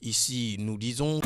Ici, nous disons...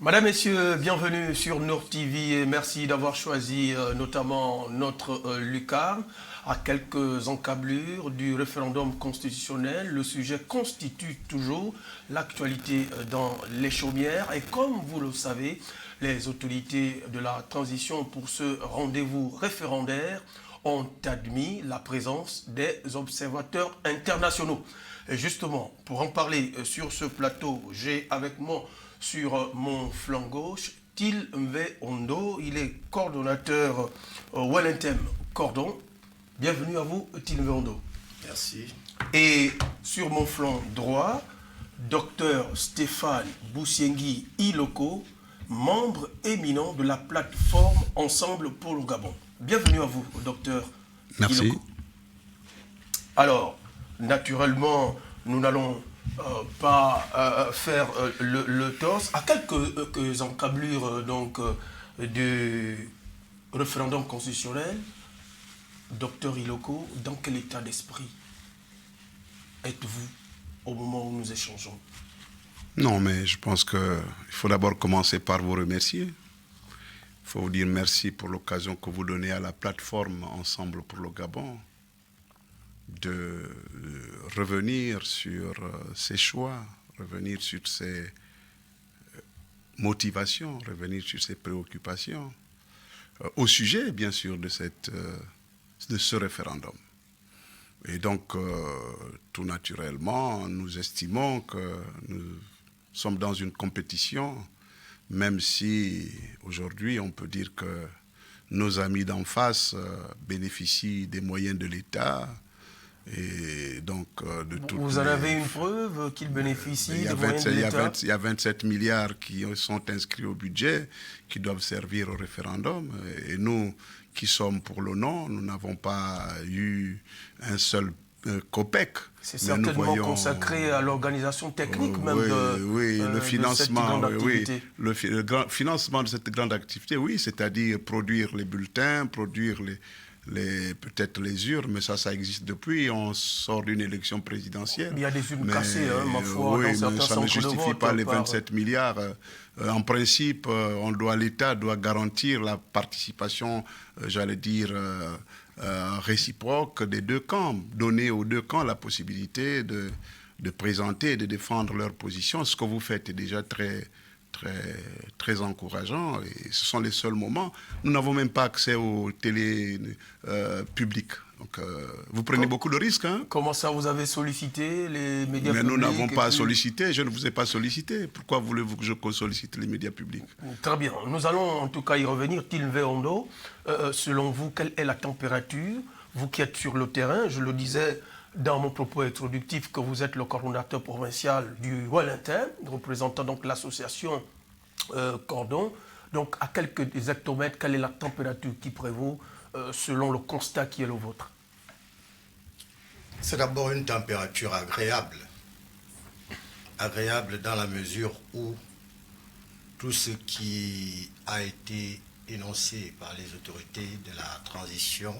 Madame, Messieurs, bienvenue sur Nord TV et merci d'avoir choisi notamment notre lucarne. À quelques encablures du référendum constitutionnel, le sujet constitue toujours l'actualité dans les chaumières. Et comme vous le savez, les autorités de la transition pour ce rendez-vous référendaire ont admis la présence des observateurs internationaux. Et justement, pour en parler sur ce plateau, j'ai avec moi sur mon flanc gauche, Tilmve Ondo, il est coordonnateur Wellington Cordon. Bienvenue à vous, Tilmve Ondo. Merci. Et sur mon flanc droit, Dr Stéphane Boussiengui Iloko, membre éminent de la plateforme Ensemble pour le Gabon. Bienvenue à vous, docteur Merci. Iloko. Alors, naturellement, nous n'allons pas faire le torse. À quelques encablures du référendum constitutionnel, docteur Iloko, dans quel état d'esprit êtes-vous au moment où nous échangeons? Non, mais je pense qu'il faut d'abord commencer par vous remercier. Il faut vous dire merci pour l'occasion que vous donnez à la plateforme Ensemble pour le Gabon de revenir sur ses choix, revenir sur ses motivations, revenir sur ses préoccupations, au sujet, bien sûr, de ce référendum. Et donc, tout naturellement, nous estimons que nous sommes dans une compétition, même si aujourd'hui, on peut dire que nos amis d'en face bénéficient des moyens de l'État. Et donc, vous en avez une preuve qu'ils bénéficient des moyens de l'État? Il y a 27 milliards qui sont inscrits au budget, qui doivent servir au référendum. Et nous, qui sommes pour le non, nous n'avons pas eu un seul COPEC. C'est certainement consacré à l'organisation technique même le financement, de cette grande activité. Le financement de cette grande activité, oui, c'est-à-dire produire les bulletins, produire peut-être les urnes, mais ça existe depuis. On sort d'une élection présidentielle. Il y a des urnes cassées, ma foi, oui, dans mais certains ça ne centres de justifie vote pas les 27 milliards. En principe, l'État doit garantir la participation, j'allais dire, réciproque des deux camps, donner aux deux camps la possibilité de présenter et de défendre leur position. Ce que vous faites est déjà très encourageant et ce sont les seuls moments. Nous n'avons même pas accès aux télé publiques. Donc, vous prenez beaucoup de risques. Hein? Comment ça, vous avez sollicité les médias publics? Mais nous n'avons pas sollicité, je ne vous ai pas sollicité. Pourquoi voulez-vous que je sollicite les médias publics? Très bien. Nous allons en tout cas y revenir. Tilmve Ondo, selon vous, quelle est la température? Vous qui êtes sur le terrain, je le disais dans mon propos introductif que vous êtes le coordonnateur provincial du Wellington, représentant donc l'association Cordon. Donc à quelques hectomètres, quelle est la température qui prévaut selon le constat qui est le vôtre? C'est d'abord une température agréable. Agréable dans la mesure où tout ce qui a été énoncé par les autorités de la transition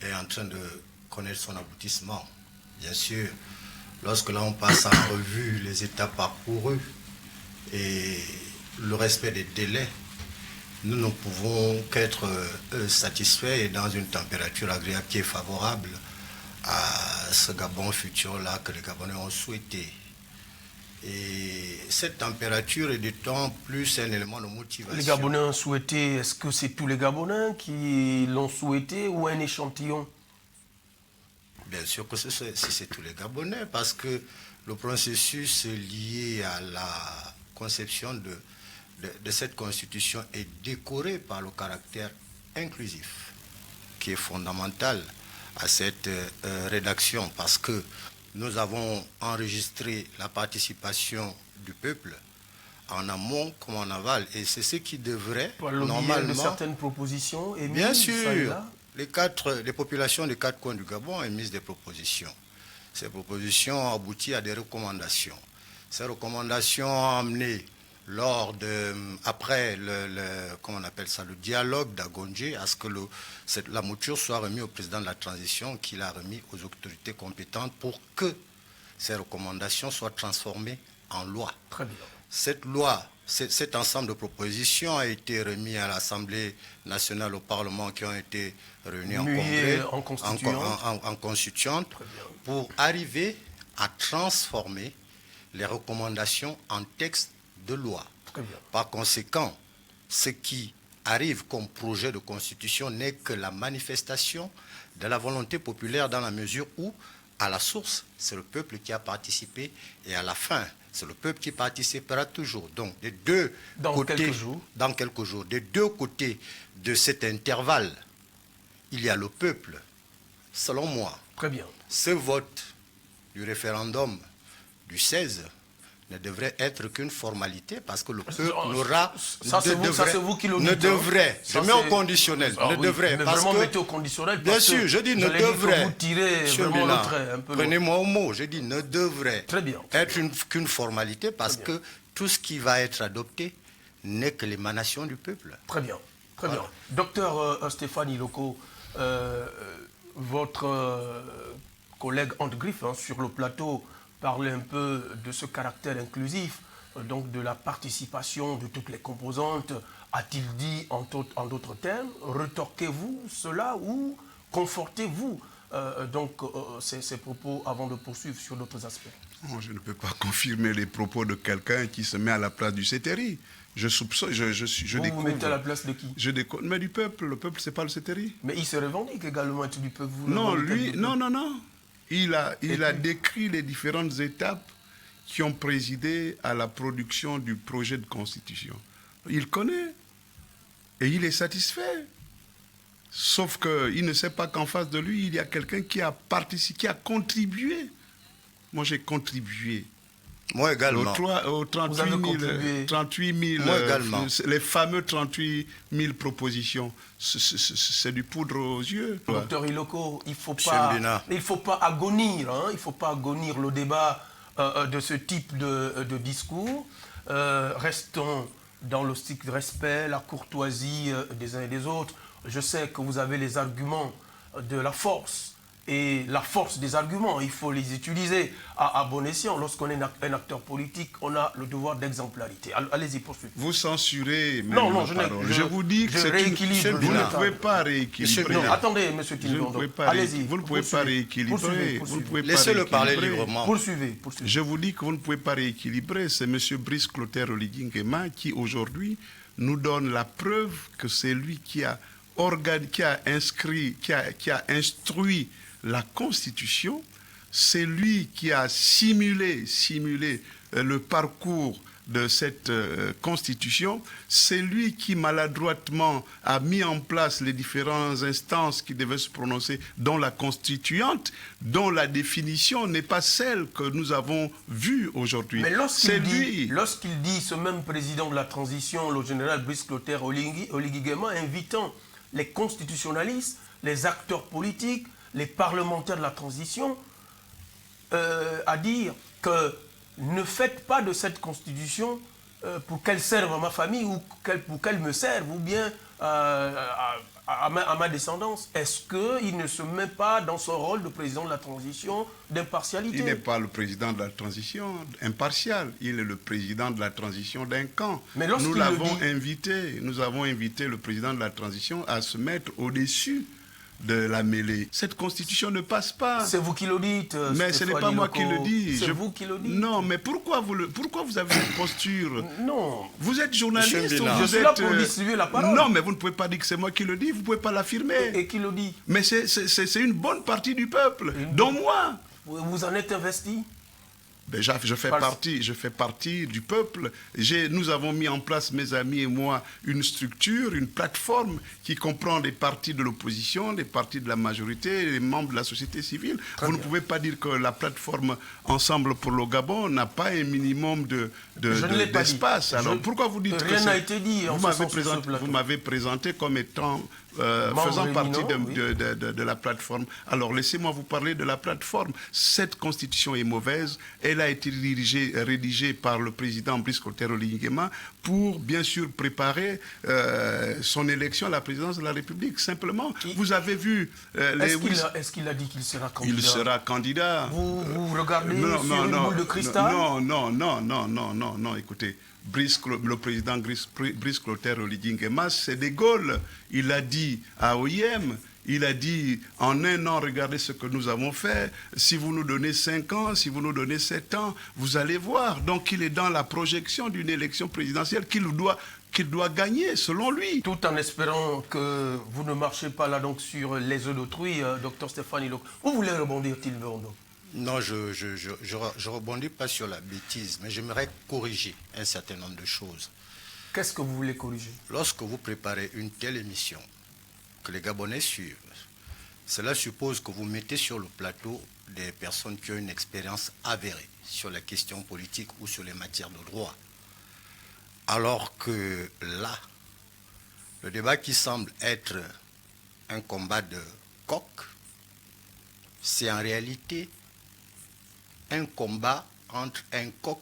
est en train de connaître son aboutissement. Bien sûr, lorsque là on passe en revue les étapes parcourues et le respect des délais, nous ne pouvons qu'être satisfaits et dans une température agréable qui est favorable à ce Gabon futur-là que les Gabonais ont souhaité. Et cette température est d'autant plus un élément de motivation. Les Gabonais ont souhaité, est-ce que c'est tous les Gabonais qui l'ont souhaité ou un échantillon? Bien sûr que c'est tous les Gabonais, parce que le processus lié à la conception de cette constitution est décoré par le caractère inclusif, qui est fondamental à cette rédaction, parce que nous avons enregistré la participation du peuple en amont comme en aval, et c'est ce qui devrait normalement... de certaines propositions émises, bien sûr, les populations des 4 coins du Gabon ont émis des propositions. Ces propositions ont abouti à des recommandations. Ces recommandations ont amené après comment on appelle ça, le dialogue d'Agondje, à ce que la mouture soit remise au président de la transition, qui l'a remis aux autorités compétentes pour que ces recommandations soient transformées en loi. Très bien. Cette loi, cet ensemble de propositions a été remis à l'Assemblée nationale, au Parlement, qui ont été réunis en congrès, en constituante, pour arriver à transformer les recommandations en texte de loi. Par conséquent, ce qui arrive comme projet de constitution n'est que la manifestation de la volonté populaire, dans la mesure où, à la source, c'est le peuple qui a participé, et à la fin, c'est le peuple qui participera toujours. Donc, dans quelques jours, des deux côtés de cet intervalle, il y a le peuple. Selon moi, très bien, ce vote du référendum du 16 ne devrait être qu'une formalité, parce que le peuple n'aura... Ça, c'est vous qui le dites. Ne devrait. Je mets au conditionnel. Ne devrait. Mais Parce vraiment, que, mettez au conditionnel. Bien sûr, je dis ne devrait. Vous tirez vraiment le trait un peu. Prenez-moi au mot. Je dis ne devrait être qu'une formalité, parce que tout ce qui va être adopté n'est que l'émanation du peuple. Très bien. Très bien. Docteur Stéphane Iloko, votre collègue Ante Griff, sur le plateau, parler un peu de ce caractère inclusif, donc de la participation de toutes les composantes. A-t-il dit en d'autres termes, retorquez-vous cela ou confortez-vous ces propos avant de poursuivre sur d'autres aspects? Non, je ne peux pas confirmer les propos de quelqu'un qui se met à la place du CETERI. Je soupçonne, vous mettez à la place de qui? Mais du peuple. Le peuple, c'est pas le CETERI. Mais il se revendique également être du peuple. Non, lui, non. Il a décrit les différentes étapes qui ont présidé à la production du projet de constitution. Il connaît et il est satisfait. Sauf qu'il ne sait pas qu'en face de lui, il y a quelqu'un qui a participé, qui a contribué. Moi, j'ai contribué. Moi également. Aux 38 000, Moi également. Les fameux 38 000 propositions. C'est du poudre aux yeux. Docteur Iloko, il ne faut pas agonir. Il faut pas agonir le débat de ce type de discours. Restons dans le strict respect, la courtoisie des uns et des autres. Je sais que vous avez les arguments de la force. Et la force des arguments, il faut les utiliser à bon escient. Lorsqu'on est un acteur politique, on a le devoir d'exemplarité. Allez-y, poursuivez. Vous censurez mes paroles. Je vous dis que vous ne pouvez pas rééquilibrer. Non, attendez, M. Tilbondo. Allez-y. Vous ne pouvez pas rééquilibrer. Laissez-le parler librement. Poursuivez. Je vous dis que vous ne pouvez pas rééquilibrer. C'est M. Brice Clotaire Oligui-Nguema qui, aujourd'hui, nous donne la preuve que c'est lui qui a instruit la Constitution. C'est lui qui a simulé le parcours de cette Constitution. C'est lui qui maladroitement a mis en place les différentes instances qui devaient se prononcer, dont la constituante, dont la définition n'est pas celle que nous avons vue aujourd'hui. Mais lorsqu'il dit, ce même président de la transition, le général Brice Clotaire Oligui-Nguema, invitant les constitutionnalistes, les acteurs politiques, les parlementaires de la transition, à dire que ne faites pas de cette constitution pour qu'elle serve à ma famille ou pour qu'elle me serve ou bien à ma descendance. Est-ce qu'il ne se met pas dans son rôle de président de la transition d'impartialité? Il n'est pas le président de la transition impartial, il est le président de la transition d'un camp. Mais nous avons invité le président de la transition à se mettre au-dessus de la mêlée. Cette constitution ne passe pas. C'est vous qui le dites. Mais ce n'est pas moi qui le dis. C'est vous qui le dites. Non, mais pourquoi vous avez une posture? Non. Vous êtes journaliste. Je suis là pour distribuer la parole. Non, mais vous ne pouvez pas dire que c'est moi qui le dis. Vous ne pouvez pas l'affirmer. Et qui le dit? Mais c'est une bonne partie du peuple, dont moi. Vous en êtes investi? Ben, je fais partie du peuple. Nous avons mis en place, mes amis et moi, une structure, une plateforme qui comprend les partis de l'opposition, les partis de la majorité, les membres de la société civile. Vous ne pouvez pas dire que la plateforme Ensemble pour le Gabon n'a pas un minimum d'espace. Alors pourquoi vous dites rien n'a été dit? Vous m'avez présenté comme étant faisant partie oui. de la plateforme. Alors, laissez-moi vous parler de la plateforme. Cette constitution est mauvaise. Elle a été rédigée par le président Brice Clotaire Oligui-Nguema pour, bien sûr, préparer son élection à la présidence de la République. Simplement, vous avez vu... Est-ce qu'il a dit qu'il sera candidat? Il sera candidat. Vous regardez sur une boule de cristal? Non, écoutez. Le président Brice Clotaire Oligui-Nguema, c'est de Gaulle. Il a dit à OIM, il a dit en un an, regardez ce que nous avons fait. Si vous nous donnez 5 ans, si vous nous donnez 7 ans, vous allez voir. Donc il est dans la projection d'une élection présidentielle qu'il doit gagner, selon lui. Tout en espérant que vous ne marchez pas là donc sur les œufs d'autrui, docteur Stéphane Ilok. Vous voulez rebondir, Tilverondo? Non, je rebondis pas sur la bêtise, mais j'aimerais corriger un certain nombre de choses. Qu'est-ce que vous voulez corriger? Lorsque vous préparez une telle émission, que les Gabonais suivent, cela suppose que vous mettez sur le plateau des personnes qui ont une expérience avérée sur les questions politiques ou sur les matières de droit. Alors que là, le débat qui semble être un combat de coq, c'est en réalité un combat entre un coq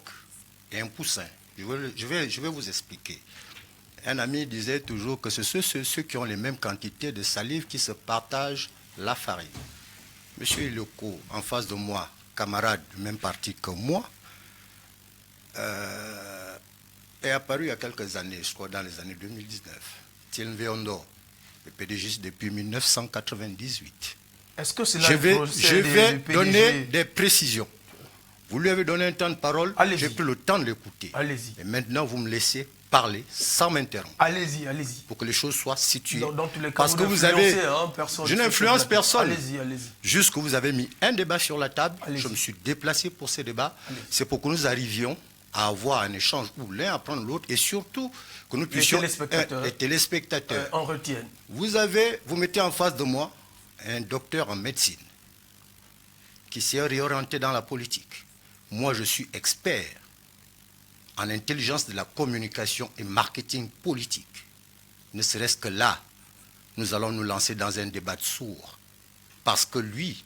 et un poussin. Je vais vous expliquer. Un ami disait toujours que c'est ceux qui ont les mêmes quantités de salive qui se partagent la farine. Monsieur Iloko, en face de moi, camarade du même parti que moi, est apparu il y a quelques années, je crois dans les années 2019. Tilverondo, le PDG depuis 1998. Est-ce que c'est là je vais donner des précisions. Vous lui avez donné un temps de parole, j'ai pris le temps de l'écouter. Allez-y. Et maintenant, vous me laissez parler sans m'interrompre. Allez-y. Pour que les choses soient situées. Dans tous les cas, parce que vous avez... je n'influence personne. Allez-y. Juste que vous avez mis un débat sur la table, je me suis déplacé pour ce débat. C'est pour que nous arrivions à avoir un échange où l'un apprend l'autre et surtout que nous puissions... Les téléspectateurs en retiennent. Vous mettez en face de moi un docteur en médecine qui s'est réorienté dans la politique. Moi, je suis expert en intelligence de la communication et marketing politique. Ne serait-ce que là, nous allons nous lancer dans un débat de sourds. Parce que lui,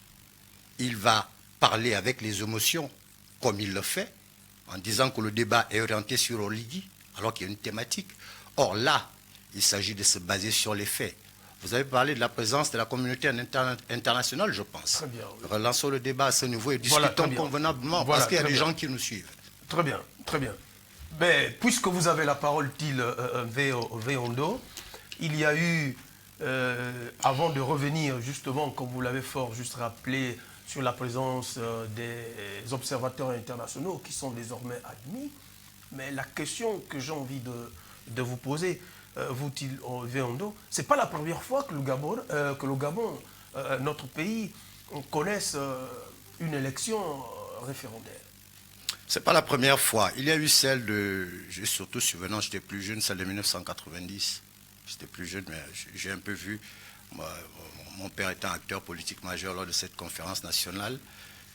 il va parler avec les émotions, comme il le fait, en disant que le débat est orienté sur Oligui, alors qu'il y a une thématique. Or là, il s'agit de se baser sur les faits. Vous avez parlé de la présence de la communauté internationale, je pense. Très bien. Oui. Relançons le débat à ce niveau et discutons convenablement, parce qu'il y a des gens qui nous suivent. Très bien. Mais puisque vous avez la parole, Tilverondo, il y a eu, avant de revenir justement, comme vous l'avez fort juste rappelé, sur la présence des observateurs internationaux qui sont désormais admis, mais la question que j'ai envie de vous poser, vous, Tilverondo, ce n'est pas la première fois que le Gabon, notre pays, connaisse une élection référendaire. Ce n'est pas la première fois. Il y a eu celle de... J'ai surtout souvenant, j'étais plus jeune, celle de 1990. J'étais plus jeune, mais j'ai un peu vu. Mon père était un acteur politique majeur lors de cette conférence nationale.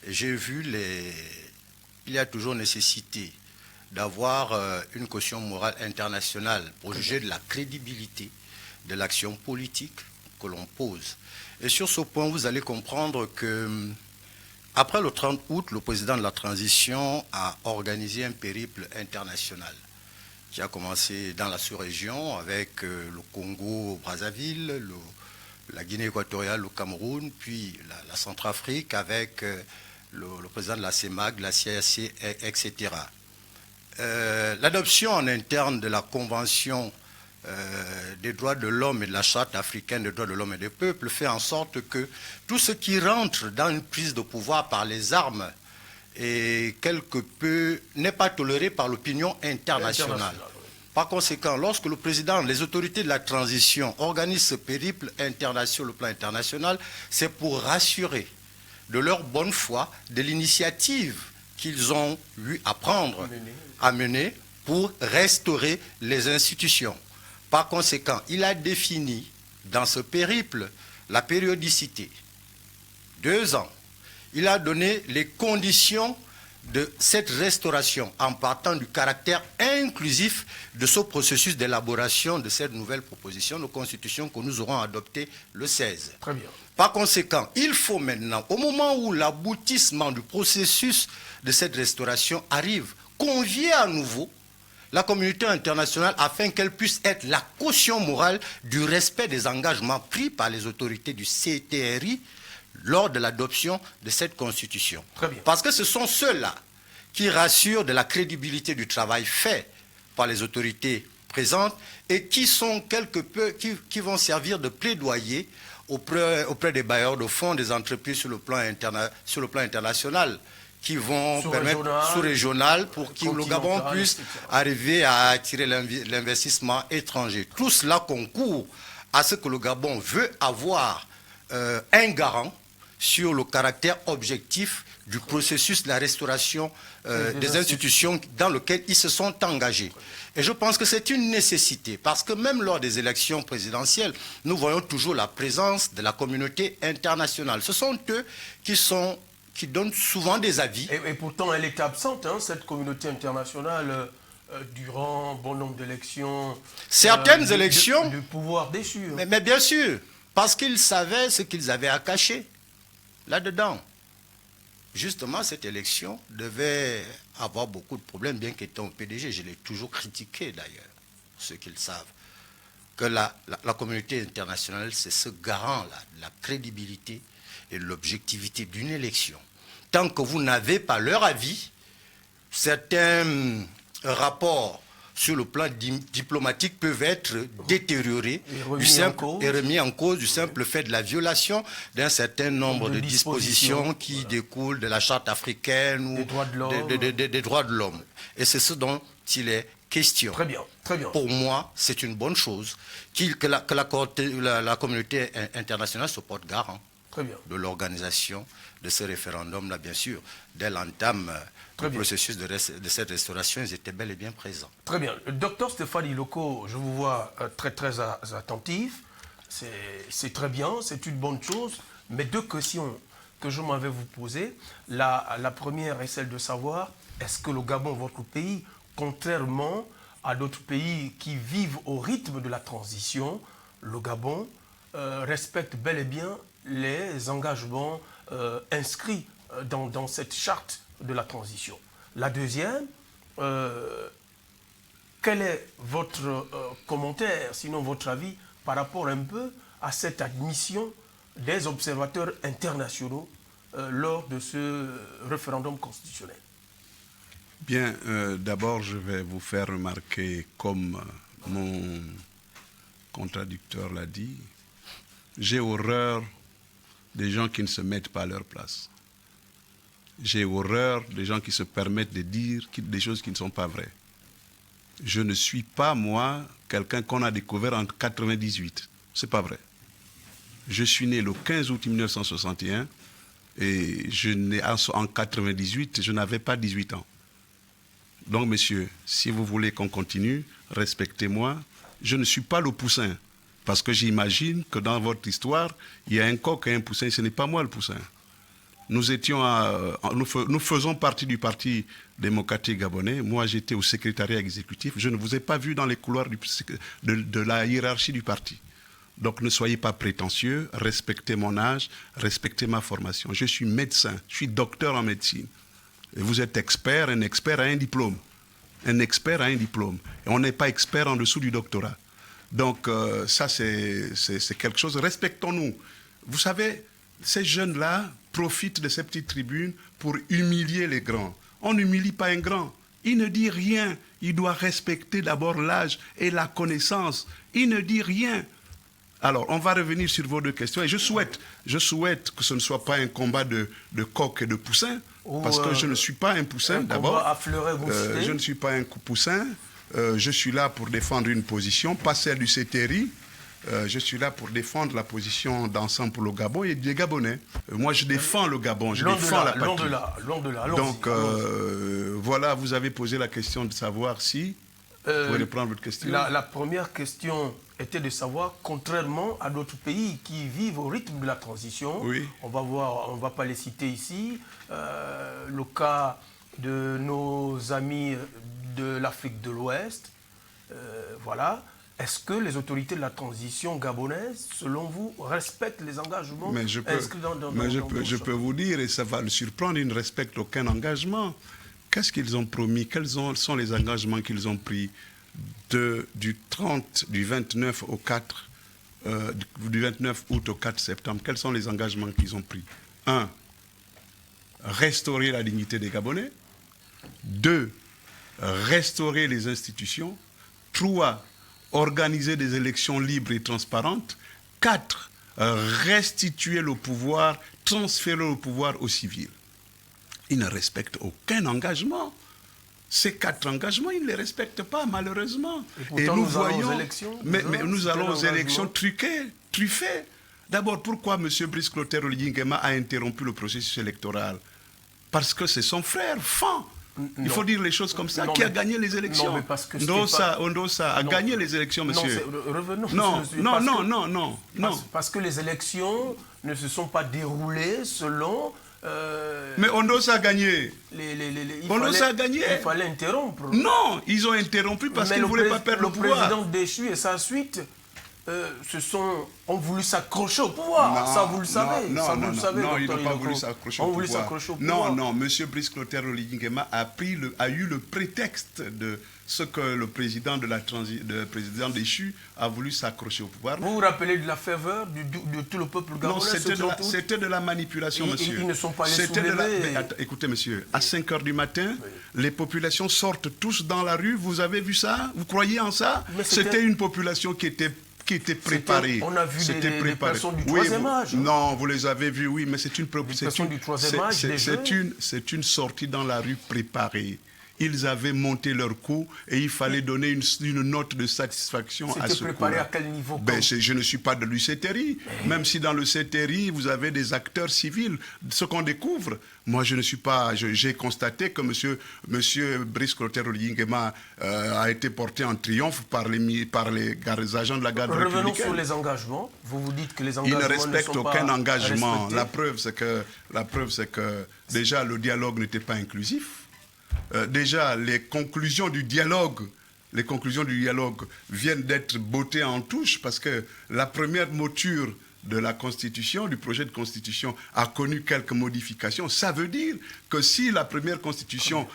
Et j'ai vu Il y a toujours nécessité d'avoir une caution morale internationale pour juger de la crédibilité de l'action politique que l'on pose. Et sur ce point, vous allez comprendre que après le 30 août, le président de la transition a organisé un périple international qui a commencé dans la sous-région avec le Congo-Brazzaville, la Guinée équatoriale, le Cameroun, puis la Centrafrique avec le président de la CEMAC, la CAC, etc. L'adoption en interne de la Convention des droits de l'homme et de la Charte africaine des droits de l'homme et des peuples fait en sorte que tout ce qui rentre dans une prise de pouvoir par les armes et quelque peu n'est pas toléré par l'opinion internationale. Par conséquent, lorsque le président, les autorités de la transition organisent ce périple international sur le plan international, c'est pour rassurer de leur bonne foi de l'initiative qu'ils ont eu à prendre, à mener pour restaurer les institutions. Par conséquent, il a défini dans ce périple la périodicité. 2 ans. Il a donné les conditions de cette restauration en partant du caractère inclusif de ce processus d'élaboration de cette nouvelle proposition de constitution que nous aurons adoptée le 16. Très bien. Par conséquent, il faut maintenant, au moment où l'aboutissement du processus de cette restauration arrive, convier à nouveau la communauté internationale afin qu'elle puisse être la caution morale du respect des engagements pris par les autorités du CTRI lors de l'adoption de cette constitution. Très bien. Parce que ce sont ceux-là qui rassurent de la crédibilité du travail fait par les autorités présentes et qui sont quelque peu, qui vont servir de plaidoyer auprès des bailleurs de fonds, des entreprises sur le plan international, qui vont permettre, sous-régional, pour que le Gabon puisse arriver à attirer l'investissement étranger. Tout cela concourt à ce que le Gabon veut avoir un garant sur le caractère objectif du processus de la restauration des institutions dans lequel ils se sont engagés. Et je pense que c'est une nécessité, parce que même lors des élections présidentielles, nous voyons toujours la présence de la communauté internationale. Ce sont eux qui donnent souvent des avis. Et pourtant, elle était absente, hein, cette communauté internationale, durant bon nombre d'élections. Certaines élections. Du pouvoir déchu. Hein. Mais bien sûr, parce qu'ils savaient ce qu'ils avaient à cacher là-dedans. Justement, cette élection devait avoir beaucoup de problèmes, bien qu'étant au PDG. Je l'ai toujours critiqué d'ailleurs, ceux qui le savent. Que la communauté internationale, c'est ce garant-là, de la crédibilité et de l'objectivité d'une élection. Tant que vous n'avez pas leur avis, certains rapports sur le plan diplomatique peuvent être détériorés et remis en cause du simple fait de la violation d'un certain nombre de dispositions qui découlent de la Charte africaine ou des droits de l'homme. Et c'est ce dont il est question. Très bien, très bien. Pour moi, c'est une bonne chose que la communauté internationale se porte garant de l'organisation de ce référendum-là, bien sûr. Dès l'entame du processus de cette restauration, ils étaient bel et bien présents. Très bien. Docteur Stéphane Iloko, je vous vois très attentif. C'est très bien, c'est une bonne chose. Mais deux questions que je m'avais vous poser. La première est celle de savoir, est-ce que le Gabon, votre pays, contrairement à d'autres pays qui vivent au rythme de la transition, le Gabon respecte bel et bien les engagements inscrits dans cette charte de la transition. La deuxième, quel est votre commentaire, sinon votre avis, par rapport un peu à cette admission des observateurs internationaux lors de ce référendum constitutionnel? Bien, d'abord, je vais vous faire remarquer, comme mon contradicteur l'a dit, j'ai horreur des gens qui ne se mettent pas à leur place. J'ai horreur des gens qui se permettent de dire des choses qui ne sont pas vraies. Je ne suis pas, moi, quelqu'un qu'on a découvert en 1998. Ce n'est pas vrai. Je suis né le 15 août 1961 et en 1998, je n'avais pas 18 ans. Donc, messieurs, si vous voulez qu'on continue, respectez-moi. Je ne suis pas le poussin. Parce que j'imagine que dans votre histoire, il y a un coq et un poussin. Ce n'est pas moi le poussin. Nous faisons partie du Parti démocratique gabonais. Moi, j'étais au secrétariat exécutif. Je ne vous ai pas vu dans les couloirs de la hiérarchie du parti. Donc, ne soyez pas prétentieux. Respectez mon âge, respectez ma formation. Je suis médecin, je suis docteur en médecine. Et vous êtes expert, un expert a un diplôme. Un expert a un diplôme. Et on n'est pas expert en dessous du doctorat. Donc, ça, c'est quelque chose. Respectons-nous. Vous savez, ces jeunes-là profitent de ces petites tribunes pour humilier les grands. On n'humilie pas un grand. Il ne dit rien. Il doit respecter d'abord l'âge et la connaissance. Il ne dit rien. Alors, on va revenir sur vos deux questions. Et je souhaite que ce ne soit pas un combat de coq et de poussin, parce que je ne suis pas un poussin, d'abord. Je ne suis pas un poussin. Je suis là pour défendre une position, pas celle du CTRI. Je suis là pour défendre la position d'Ensemble pour le Gabon et des Gabonais. Moi, je défends le Gabon, je défends la patrie. Loin de là. Donc, voilà, vous avez posé la question de savoir si... vous pouvez reprendre votre question. La première question était de savoir, contrairement à d'autres pays qui vivent au rythme de la transition, on va voir, on ne va pas les citer ici, le cas de nos amis de l'Afrique de l'Ouest. Voilà. Est-ce que les autorités de la transition gabonaise, selon vous, respectent les engagements inscrits dans je peux vous dire, et ça va le surprendre, ils ne respectent aucun engagement. Qu'est-ce qu'ils ont promis? Quels sont les engagements qu'ils ont pris du 29 au 4, du 29 août au 4 septembre? Quels sont les engagements qu'ils ont pris? 1. Restaurer la dignité des Gabonais. 2. Restaurer les institutions. 3. Organiser des élections libres et transparentes. 4. Restituer le pouvoir, transférer le pouvoir aux civils. Ils ne respectent aucun engagement. Ces 4 engagements, ils ne les respectent pas, malheureusement. Et nous voyons... Mais nous allons aux élections truffées. D'abord, pourquoi M. Brice Clotaire Oligui-Nguema a interrompu le processus électoral? Parce que c'est son frère, Fan. Il faut dire les choses comme ça, qui a gagné les élections. Non, mais parce que Ondosa a gagné les élections, monsieur. Revenons. Non. Parce que les élections ne se sont pas déroulées selon... Mais Ondosa a gagné. Ondosa a gagné. Il fallait interrompre. Non, ils ont interrompu parce qu'ils ne voulaient pas perdre le pouvoir. Le président déchu et sa suite ont voulu s'accrocher au pouvoir. Ça, vous le savez. Non, ils n'ont pas voulu s'accrocher au pouvoir. Non, M. Brice Clotaire Oligui-Nguema a eu le prétexte de ce que le président président déchu a voulu s'accrocher au pouvoir. Vous vous rappelez de la faveur de tout le peuple gabonais? Non, c'était de la manipulation, monsieur. Ils ne sont pas les soulevés. Écoutez, monsieur, à 5 h du matin, les populations sortent tous dans la rue. Vous avez vu ça? Vous croyez en ça? C'était une population qui était préparée. On a vu des personnes du troisième âge. Non, vous les avez vues, oui, mais c'est une sortie dans la rue préparée. Ils avaient monté leur coup et il fallait donner une note de satisfaction à ce coup. C'était préparé à quel niveau? Je ne suis pas de l'UCTRI. Même si dans le CTRI, vous avez des acteurs civils. Ce qu'on découvre, moi je ne suis pas... J'ai constaté que monsieur Brice Clotaire Oligui-Nguema a été porté en triomphe par les agents de la garde républicaine. Revenons sur les engagements. Vous dites que les engagements ne respectent aucun engagement. Respectés. La preuve, c'est que déjà le dialogue n'était pas inclusif. Déjà, les conclusions du dialogue viennent d'être bottées en touche parce que la première mouture de la Constitution, du projet de Constitution, a connu quelques modifications. Ça veut dire que si la première Constitution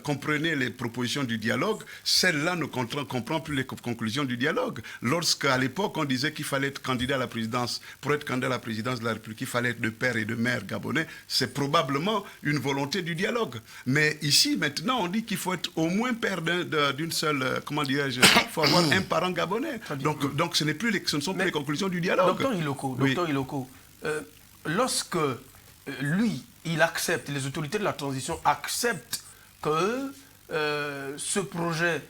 comprenait les propositions du dialogue, celle-là ne comprend plus les conclusions du dialogue. Lorsqu'à l'époque, on disait qu'il fallait être candidat à la présidence, pour être candidat à la présidence de la République, il fallait être de père et de mère gabonais, c'est probablement une volonté du dialogue. Mais ici, maintenant, on dit qu'il faut être au moins père d'une seule, comment dirais-je, il faut avoir un parent gabonais. Donc ce ne sont plus les conclusions du dialogue. Docteur Iloko, lorsque lui, il accepte, les autorités de la transition acceptent que ce projet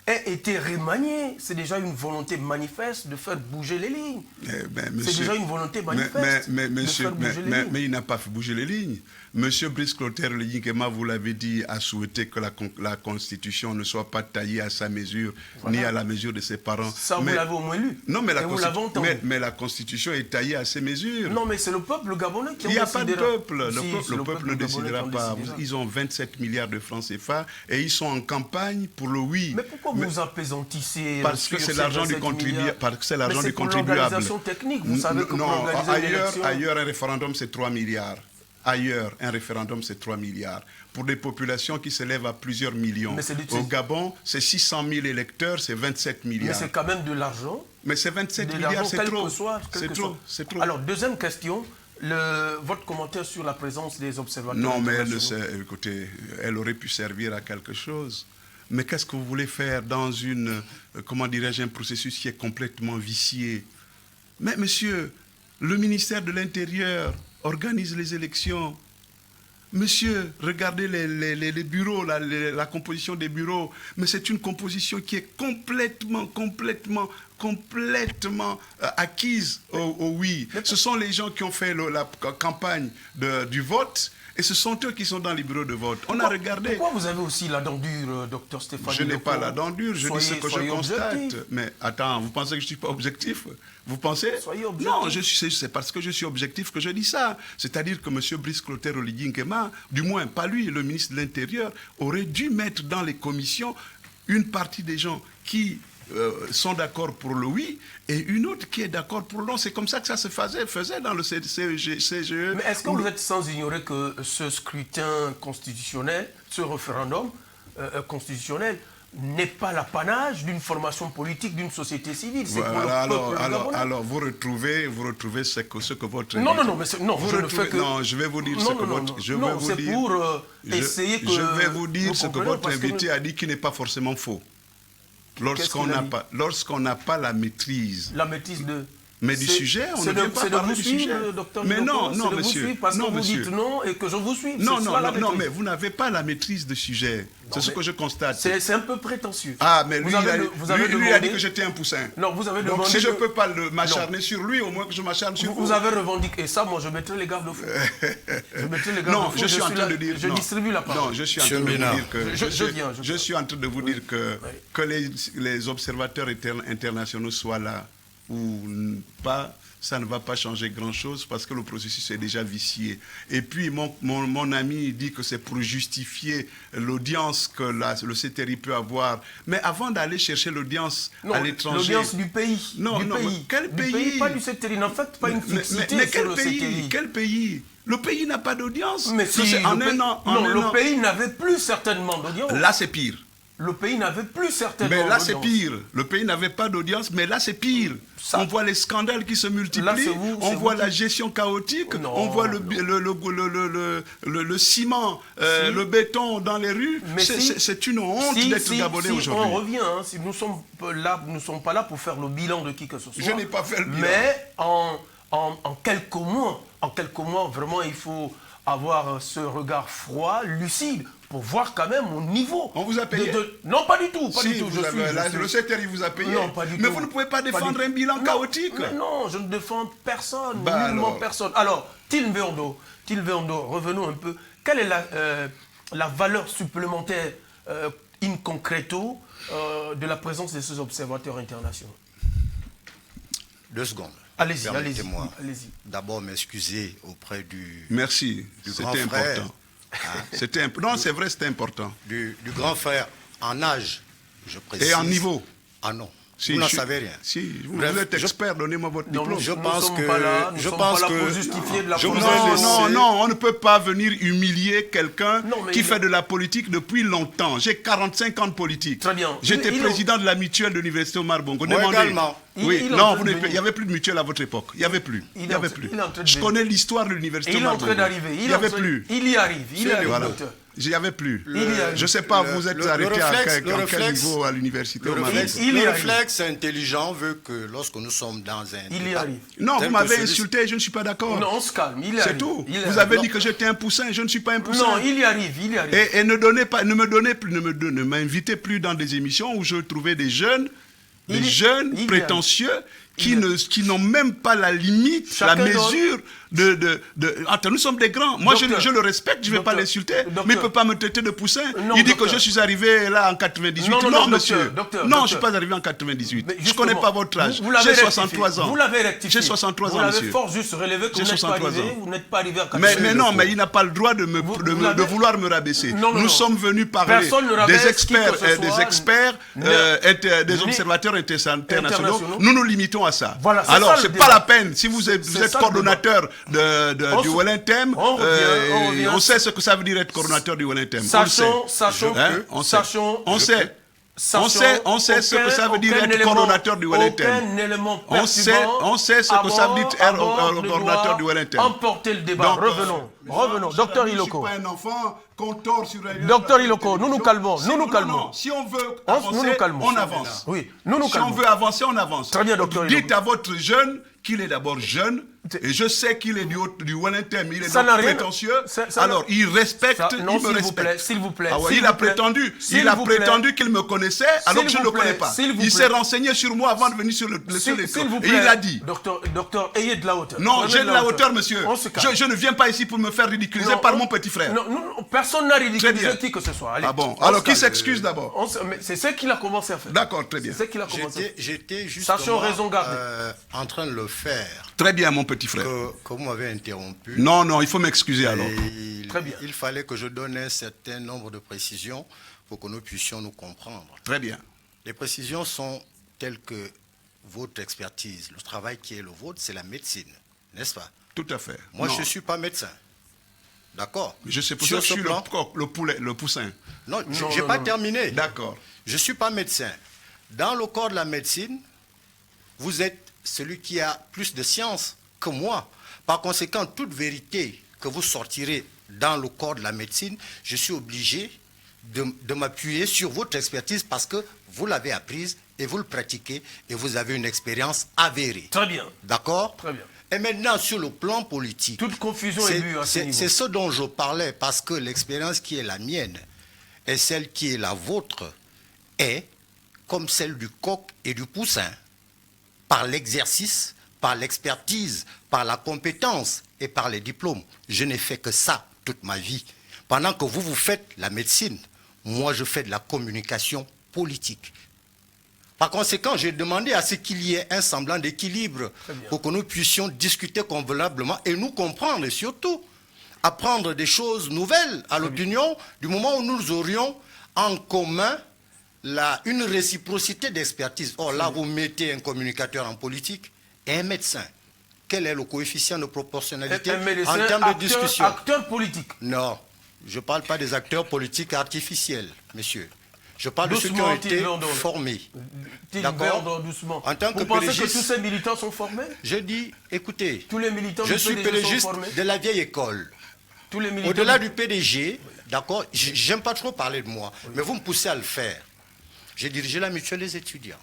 ait été remanié, c'est déjà une volonté manifeste de faire bouger les lignes. C'est déjà une volonté manifeste de faire bouger les lignes. Mais il n'a pas fait bouger les lignes. Monsieur Brice Clotaire Oligui-Nguema, vous l'avez dit, a souhaité que la Constitution ne soit pas taillée à sa mesure, ni à la mesure de ses parents. Ça, vous l'avez au moins lu. Non, mais la Constitution est taillée à ses mesures. Non, mais c'est le peuple gabonais qui a décidé. Il n'y a pas de peuple. Le peuple ne décidera pas. Ils ont 27 milliards de francs CFA et ils sont en campagne pour le oui. Mais pourquoi vous apaisantissez? Parce que c'est l'argent du contribuable. Parce que c'est l'argent du contribuable. L'organisation technique, vous savez que non, ailleurs, un référendum, c'est 3 milliards. Ailleurs, un référendum, c'est 3 milliards. Pour des populations qui s'élèvent à plusieurs millions. Au Gabon, c'est 600 000 électeurs, c'est 27 milliards. Mais c'est quand même de l'argent. Mais c'est 27 milliards, c'est trop. C'est trop. Alors, deuxième question, votre commentaire sur la présence des observateurs. Non, mais écoutez, elle aurait pu servir à quelque chose. Mais qu'est-ce que vous voulez faire dans un processus qui est complètement vicié? Mais monsieur, le ministère de l'Intérieur organise les élections. Monsieur, regardez les bureaux, la composition des bureaux. Mais c'est une composition qui est complètement complètement acquises au oui. Ce sont les gens qui ont fait la campagne du vote. Et ce sont eux qui sont dans les bureaux de vote. On a regardé. Pourquoi vous avez aussi la dent dure, docteur Stéphane? Je n'ai pas la dent dure, je dis ce que je constate. Objectif. Mais attends, vous pensez que je ne suis pas objectif? Vous pensez? Soyez objectif. Non, c'est parce que je suis objectif que je dis ça. C'est-à-dire que M. Brice Clotaire Oligui Nguema, du moins pas lui, le ministre de l'Intérieur, aurait dû mettre dans les commissions une partie des gens qui sont d'accord pour le oui et une autre qui est d'accord pour le non. C'est comme ça que ça se faisait dans le CGE. Mais est-ce que vous êtes sans ignorer que ce scrutin constitutionnel, ce référendum constitutionnel, n'est pas l'apanage d'une formation politique, d'une société civile? C'est voilà, alors vous retrouvez ce que votre... Non, mais je ne fais que... Non, je vais vous dire ce que votre... c'est pour essayer que... Je vais vous dire ce que votre invité a dit qui n'est pas forcément faux. Lorsqu'on n'a pas la maîtrise. La maîtrise de... Mais du sujet, on ne vient pas parler du sujet. Mais non, monsieur. Parce que vous dites non et que je vous suis. Non, mais vous n'avez pas la maîtrise de sujet. C'est ce que je constate. C'est un peu prétentieux. Ah, mais lui, lui a dit que j'étais un poussin. Non, vous avez demandé. Donc si je ne peux pas m'acharner sur lui, au moins que je m'acharne sur vous. Vous avez revendiqué ça, moi je mettrai les gardes-fous. Non, je suis en train de dire... Je distribue la parole. Non, je suis en train de vous dire que... Je suis en train de vous dire que les observateurs internationaux soient là ou pas, ça ne va pas changer grand-chose parce que le processus est déjà vicié. Et puis, mon ami dit que c'est pour justifier l'audience que le CTRI peut avoir. Mais avant d'aller chercher l'audience à l'étranger... L'audience du pays. Non, quel pays? Pas du CTRI. En fait, pas une fixité mais sur le CTRI. Quel pays? Le pays n'a pas d'audience. Mais si, le pays n'avait plus certainement d'audience. Là, c'est pire. Le pays n'avait plus certainement d'audience. Mais là, c'est pire. Le pays n'avait pas d'audience, mais là, c'est pire. On voit les scandales qui se multiplient, on voit la gestion chaotique, on voit le ciment, le béton dans les rues. C'est une honte d'être Gabonais aujourd'hui. On revient, si nous ne sommes pas là pour faire le bilan de qui que ce soit. Je n'ai pas fait le bilan. Mais en quelques mois, vraiment, il faut avoir ce regard froid, lucide, pour voir quand même au niveau. On vous a payé? Non, pas du tout. Le CTRI vous a payé? Non, pas du tout. Mais vous ne pouvez pas défendre un bilan chaotique? Mais non, je ne défends personne, nullement personne. Alors, Tilveondo, revenons un peu. Quelle est la valeur supplémentaire in concreto de la présence de ces observateurs internationaux? 2 secondes. Allez-y. D'abord m'excuser auprès du... Merci, c'était important. Non, c'est vrai, c'était important. Du grand frère en âge, je précise. Et en niveau? Ah non, vous n'en savez rien. Si, vous êtes expert, donnez-moi votre diplôme. Je pense que... Nous sommes pas là pour justifier de la politique. Non, on ne peut pas venir humilier quelqu'un qui fait de la politique depuis longtemps. J'ai 45 ans de politique. Très bien. J'étais président de la mutuelle de l'Université Omar Bongo. Moi également. Oui, non, il n'y avait plus de mutuelle à votre époque. Il n'y avait plus. Je connais l'histoire de l'Université Omar Bongo. Il est en train d'arriver. Il n'y avait plus. Il y arrive, docteur. Il n'y avait plus. Je ne sais pas, vous êtes arrêté à quel niveau à l'université? Le réflexe intelligent veut que lorsque nous sommes dans un... Il y arrive. Non, vous m'avez insulté, je ne suis pas d'accord. Non, on se calme, c'est tout. Vous avez dit que j'étais un poussin, je ne suis pas un poussin. Non, il y arrive. Et ne m'invitez plus dans des émissions où je trouvais des jeunes prétentieux qui n'ont même pas la limite, la mesure Attends, nous sommes des grands. Moi, je le respecte, je ne vais pas l'insulter, mais il ne peut pas me traiter de poussin. Il dit que je suis arrivé là en 98. Non, monsieur. Non, je ne suis pas arrivé en 98. Je ne connais pas votre âge. J'ai 63 ans. Vous l'avez rectifié. J'ai 63 ans, monsieur. Vous l'avez fort juste relevé que vous n'êtes pas arrivé en 98. Mais non, mais il n'a pas le droit de vouloir me rabaisser. Nous sommes venus parler des experts, des observateurs internationaux. Nous nous limitons à ça. Alors, ce n'est pas la peine. Si vous êtes coordonnateur du Wellington, on sait ce que ça veut dire être coordonnateur du Wellington. On sait ce que ça veut dire être coordonnateur du Wellington. On sait ce que ça veut dire être coordonnateur du Wellington. Emportez le débat. Revenons. Docteur Iloko. Je ne suis pas un enfant qu'on tord sur un... Docteur Iloko, nous nous calmons. Si on veut avancer, on avance. Oui, nous nous calmons. Si on veut avancer, on avance. Très bien, docteur Iloko. Dites à votre jeune qu'il est d'abord jeune Et je sais qu'il est du Wellington, il est Ça donc n'a rien- prétentieux. ça Alors, il respecte, non, il me respecte. s'il vous plaît. Ah ouais, s'il il a vous plaît, prétendu, s'il il a vous plaît, prétendu qu'il me connaissait, alors que je ne le connais pas. s'il vous Il plaît. s'est renseigné sur moi avant de venir sur S'il l'école. vous Et plaît, il a dit. Docteur, ayez de la hauteur. Non, Prenez j'ai de la hauteur, monsieur. On se calme. Je ne viens pas ici pour me faire ridiculiser Non, par mon petit frère. Non, personne n'a Très ridiculisé bien. qui que ce soit. Allez, Ah bon, on alors se qui calme. s'excuse d'abord? Mais c'est ce qu'il a commencé à faire. D'accord, très bien. C'est ce qu'il a commencé à faire. J'étais justement Sachons raison garder. en train de le faire, Très bien, mon petit frère. que vous m'avez interrompu. Non, non, il faut m'excuser alors. Et Très bien. il fallait que je donne un certain nombre de précisions pour que nous puissions nous comprendre. Très bien. Les précisions sont telles que votre expertise, le travail qui est le vôtre, c'est la médecine, n'est-ce pas? Tout à fait. Moi, Non. je ne suis pas médecin. D'accord? Je sais pour ça Sur que je ce suis plan- le coq, le poulet, le poussin. Non, je Non, n'ai non, pas non. terminé. D'accord. Je ne suis pas médecin. Dans le corps de la médecine, vous êtes celui qui a plus de science que moi. Par conséquent, toute vérité que vous sortirez dans le corps de la médecine, je suis obligé de m'appuyer sur votre expertise parce que vous l'avez apprise et vous le pratiquez et vous avez une expérience avérée. Très bien. D'accord? Très bien. Et maintenant, sur le plan politique, Toute confusion est vue à ce niveau. c'est ce dont je parlais, parce que l'expérience qui est la mienne et celle qui est la vôtre est comme celle du coq et du poussin, par l'exercice, par l'expertise, par la compétence et par les diplômes. Je n'ai fait que ça toute ma vie. Pendant que vous faites la médecine, moi je fais de la communication politique. Par conséquent, j'ai demandé à ce qu'il y ait un semblant d'équilibre pour que nous puissions discuter convenablement et nous comprendre et surtout apprendre des choses nouvelles à l'opinion du moment où nous aurions en commun une réciprocité d'expertise. Or là, vous mettez un communicateur en politique et un médecin. Quel est le coefficient de proportionnalité Un médecin, en termes de discussion? acteur politique. Non, je ne parle pas des acteurs politiques artificiels, monsieur. Je parle de ceux qui ont Doucement, été Tilverdon. formés. Tilverdon, doucement. En tant que Vous pensez que PDGiste, tous ces militants sont formés? Je dis, écoutez, Tous les militants je du suis PDG sont PDGiste formés? de la vieille école. Tous les militants Au-delà du PDG, d'accord, j'aime pas trop parler de moi, mais vous me poussez à le faire. J'ai dirigé la mutuelle des étudiants.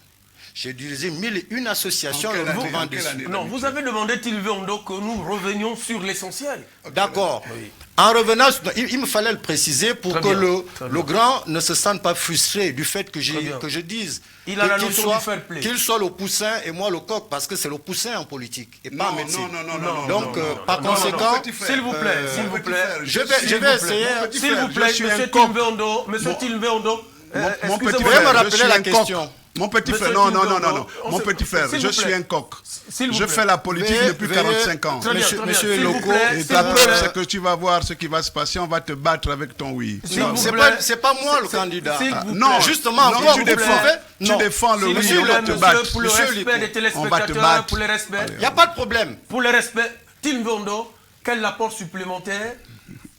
J'ai dirigé 1001 associations En quelle année, regroupant en quelle des... année? Non, vous avez demandé, Tilverdon, que nous revenions sur l'essentiel. D'accord. Oui. En revenant, il me fallait le préciser pour Très que bien, très bien. le grand ne se sente pas frustré du fait que, Très bien. que je dise Il a la qu'il notion du fair play. qu'il soit le poussin et moi le coq, parce que c'est le poussin en politique et pas en Non, médecine. non. Donc, par non, conséquent, mon petit frère. S'il vous plaît, s'il vous Petit plaît. frère, je vais S'il vous essayer. plaît. petit S'il frère, vous plaît, je suis un monsieur coq. Tilverdon, monsieur Tilverdon, Mon petit Veuillez excusez-moi. me frère, rappeler je suis la un question. coq. Mon petit Monsieur frère, non. Tilverdon, Mon petit frère, s'il je vous plaît. suis un coq. S'il vous Je plaît. fais la politique Veuillez- depuis veuillez- 45 ans. Très bien, Monsieur- très bien. monsieur S'il vous Loco, plaît, Et s'il ta vous preuve, plaît. c'est que tu vas voir ce qui va se passer. On va te battre avec ton oui. S'il vous C'est plaît. pas moi le candidat. S'il vous Non, plaît. Justement, non, encore, tu vous défends, pouvez- tu non. défends le S'il oui, vous on plaît, va te monsieur, battre. pour le Monsieur respect Lico, des on va te téléspectateurs, battre. pour le respect, Il n'y a pas de problème. pour le respect, Tilverdon, quel apport supplémentaire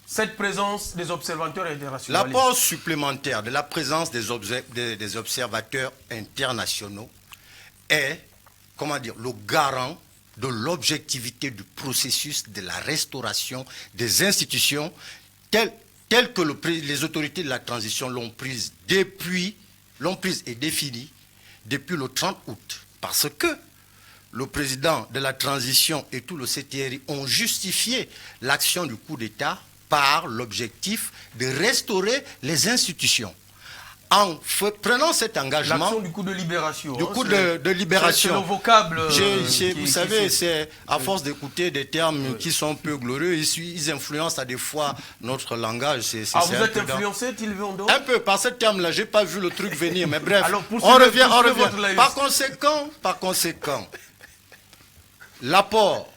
cette présence des observateurs internationaux? L'apport supplémentaire de la présence des observateurs internationaux est, comment dire, le garant de l'objectivité du processus de la restauration des institutions telles que les autorités de la transition l'ont prise et définie depuis le 30 août. Parce que le président de la transition et tout le CTRI ont justifié l'action du coup d'État par l'objectif de restaurer les institutions. En prenant cet engagement, L'action du coup de libération. du hein, coup c'est- de libération, C'est le vocable. vous savez, c'est à force d'écouter des termes qui sont peu glorieux, ils influencent à des fois notre langage. Ah, vous c'est un êtes peu dans- influencé, Tilverdon? un peu par ce terme-là, j'ai pas vu le truc venir, mais bref, Alors, on poursuivez revient. votre laïus. Par conséquent, l'apport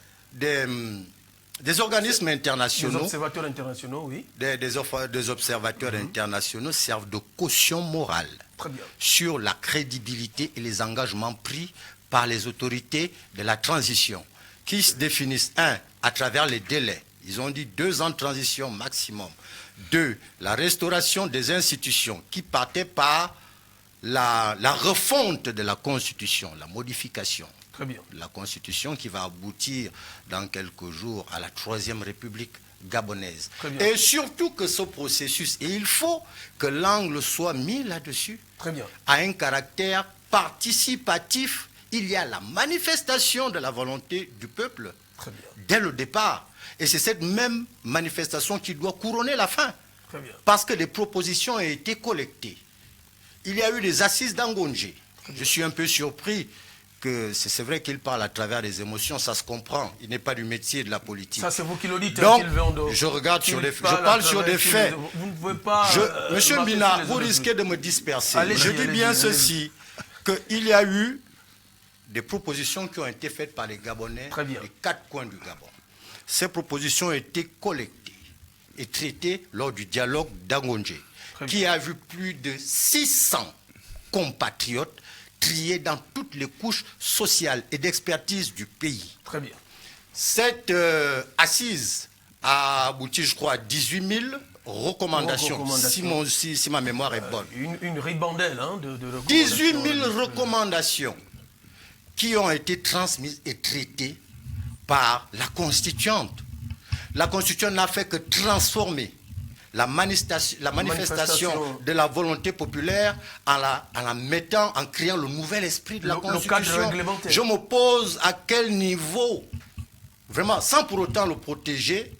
des organismes Les internationaux, observateurs internationaux, oui. des observateurs internationaux servent de caution morale Très bien. sur la crédibilité et les engagements pris par les autorités de la transition, qui se définissent, à travers les délais. Ils ont dit 2 ans de transition maximum. 2, la restauration des institutions qui partait par la refonte de la Constitution, la modification Très bien. de la Constitution qui va aboutir dans quelques jours à la 3e République gabonaise. Très bien. Et surtout que ce processus, et il faut que l'angle soit mis là-dessus, Très bien. a un caractère participatif. Il y a la manifestation de la volonté du peuple Très bien. Dès le départ. Et c'est cette même manifestation qui doit couronner la fin. Très bien. Parce que les propositions ont été collectées. Il y a eu des assises d'Angondjé. Je suis un peu surpris que c'est vrai qu'il parle à travers des émotions, ça se comprend. Il n'est pas du métier de la politique. Ça, c'est vous qui le dites. Donc, Sylvain Ondo. je regarde sur les faits. Je parle sur des faits. Vous ne pouvez pas... Monsieur Mbina, vous risquez de me disperser. Je dis bien ceci, qu'il y a eu des propositions qui ont été faites par les Gabonais des 4 coins du Gabon. Ces propositions ont été collectées et traitées lors du dialogue d'Angondjé, qui a vu plus de 600 compatriotes triés dans toutes les couches sociales et d'expertise du pays. Très bien. Cette assise a abouti, je crois, à 18 000 recommandations, si ma mémoire est bonne. Une ribambelle hein, de recommandations. 18 000 recommandations qui ont été transmises et traitées par la Constituante. La Constituante n'a fait que transformer la manifestation de la volonté populaire en la mettant, en créant le nouvel esprit de la Constitution. Je me pose à quel niveau, vraiment, sans pour autant le protéger,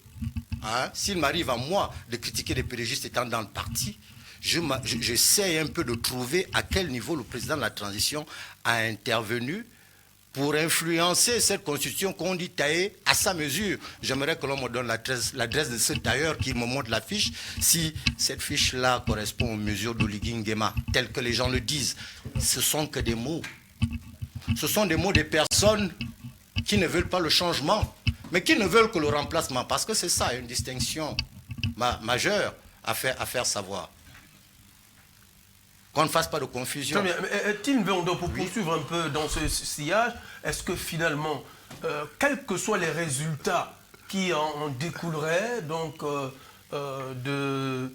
hein, s'il m'arrive à moi de critiquer des pérégistes étant dans le parti, j'essaie un peu de trouver à quel niveau le président de la transition a intervenu pour influencer cette constitution qu'on dit tailler à sa mesure. J'aimerais que l'on me donne l'adresse de ce tailleur qui me montre la fiche, si cette fiche-là correspond aux mesures d'Oligui Nguema, telles que les gens le disent. Ce sont que des mots. Ce sont des mots des personnes qui ne veulent pas le changement, mais qui ne veulent que le remplacement, parce que c'est ça, une distinction majeure à faire savoir. Qu'on ne fasse pas de confusion. Très bien. Tim Ondo, pour poursuivre un peu dans ce sillage, est-ce que finalement, quels que soient les résultats qui en découleraient donc, de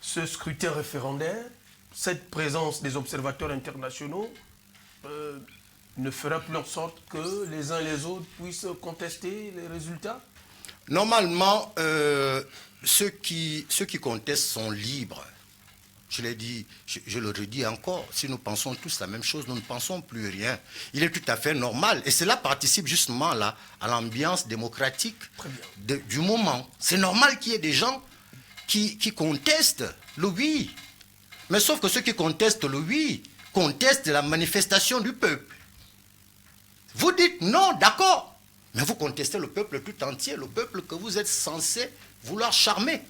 ce scrutin référendaire, cette présence des observateurs internationaux ne fera plus en sorte que les uns et les autres puissent contester les résultats? Normalement, ceux qui contestent sont libres. Je l'ai dit, je le redis encore, si nous pensons tous la même chose, nous ne pensons plus rien. Il est tout à fait normal, et cela participe justement là, à l'ambiance démocratique du moment. C'est normal qu'il y ait des gens qui contestent le oui. Mais sauf que ceux qui contestent le oui, contestent la manifestation du peuple. Vous dites non, d'accord, mais vous contestez le peuple tout entier, le peuple que vous êtes censé vouloir charmer.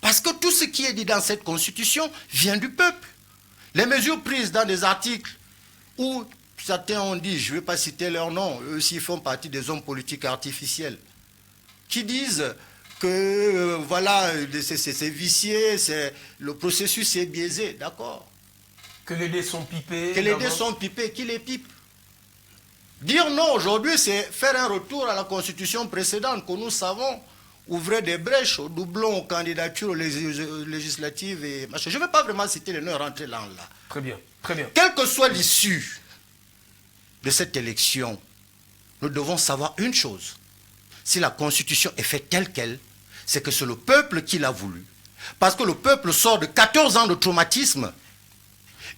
Parce que tout ce qui est dit dans cette constitution vient du peuple. Les mesures prises dans des articles où certains ont dit, je ne vais pas citer leur nom, eux aussi font partie des hommes politiques artificiels, qui disent que voilà, c'est vicié, le processus est biaisé, d'accord. Que les dés sont pipés. Que les dés sont pipés, qui les pipe? Dire non aujourd'hui, c'est faire un retour à la constitution précédente que nous savons ouvrir des brèches aux doublons, aux candidatures législatives et machin. Je ne vais pas vraiment citer les noms rentrés là. Très bien, très bien. Quelle que soit l'issue de cette élection, nous devons savoir une chose. Si la Constitution est faite telle qu'elle, c'est que c'est le peuple qui l'a voulu. Parce que le peuple sort de 14 ans de traumatisme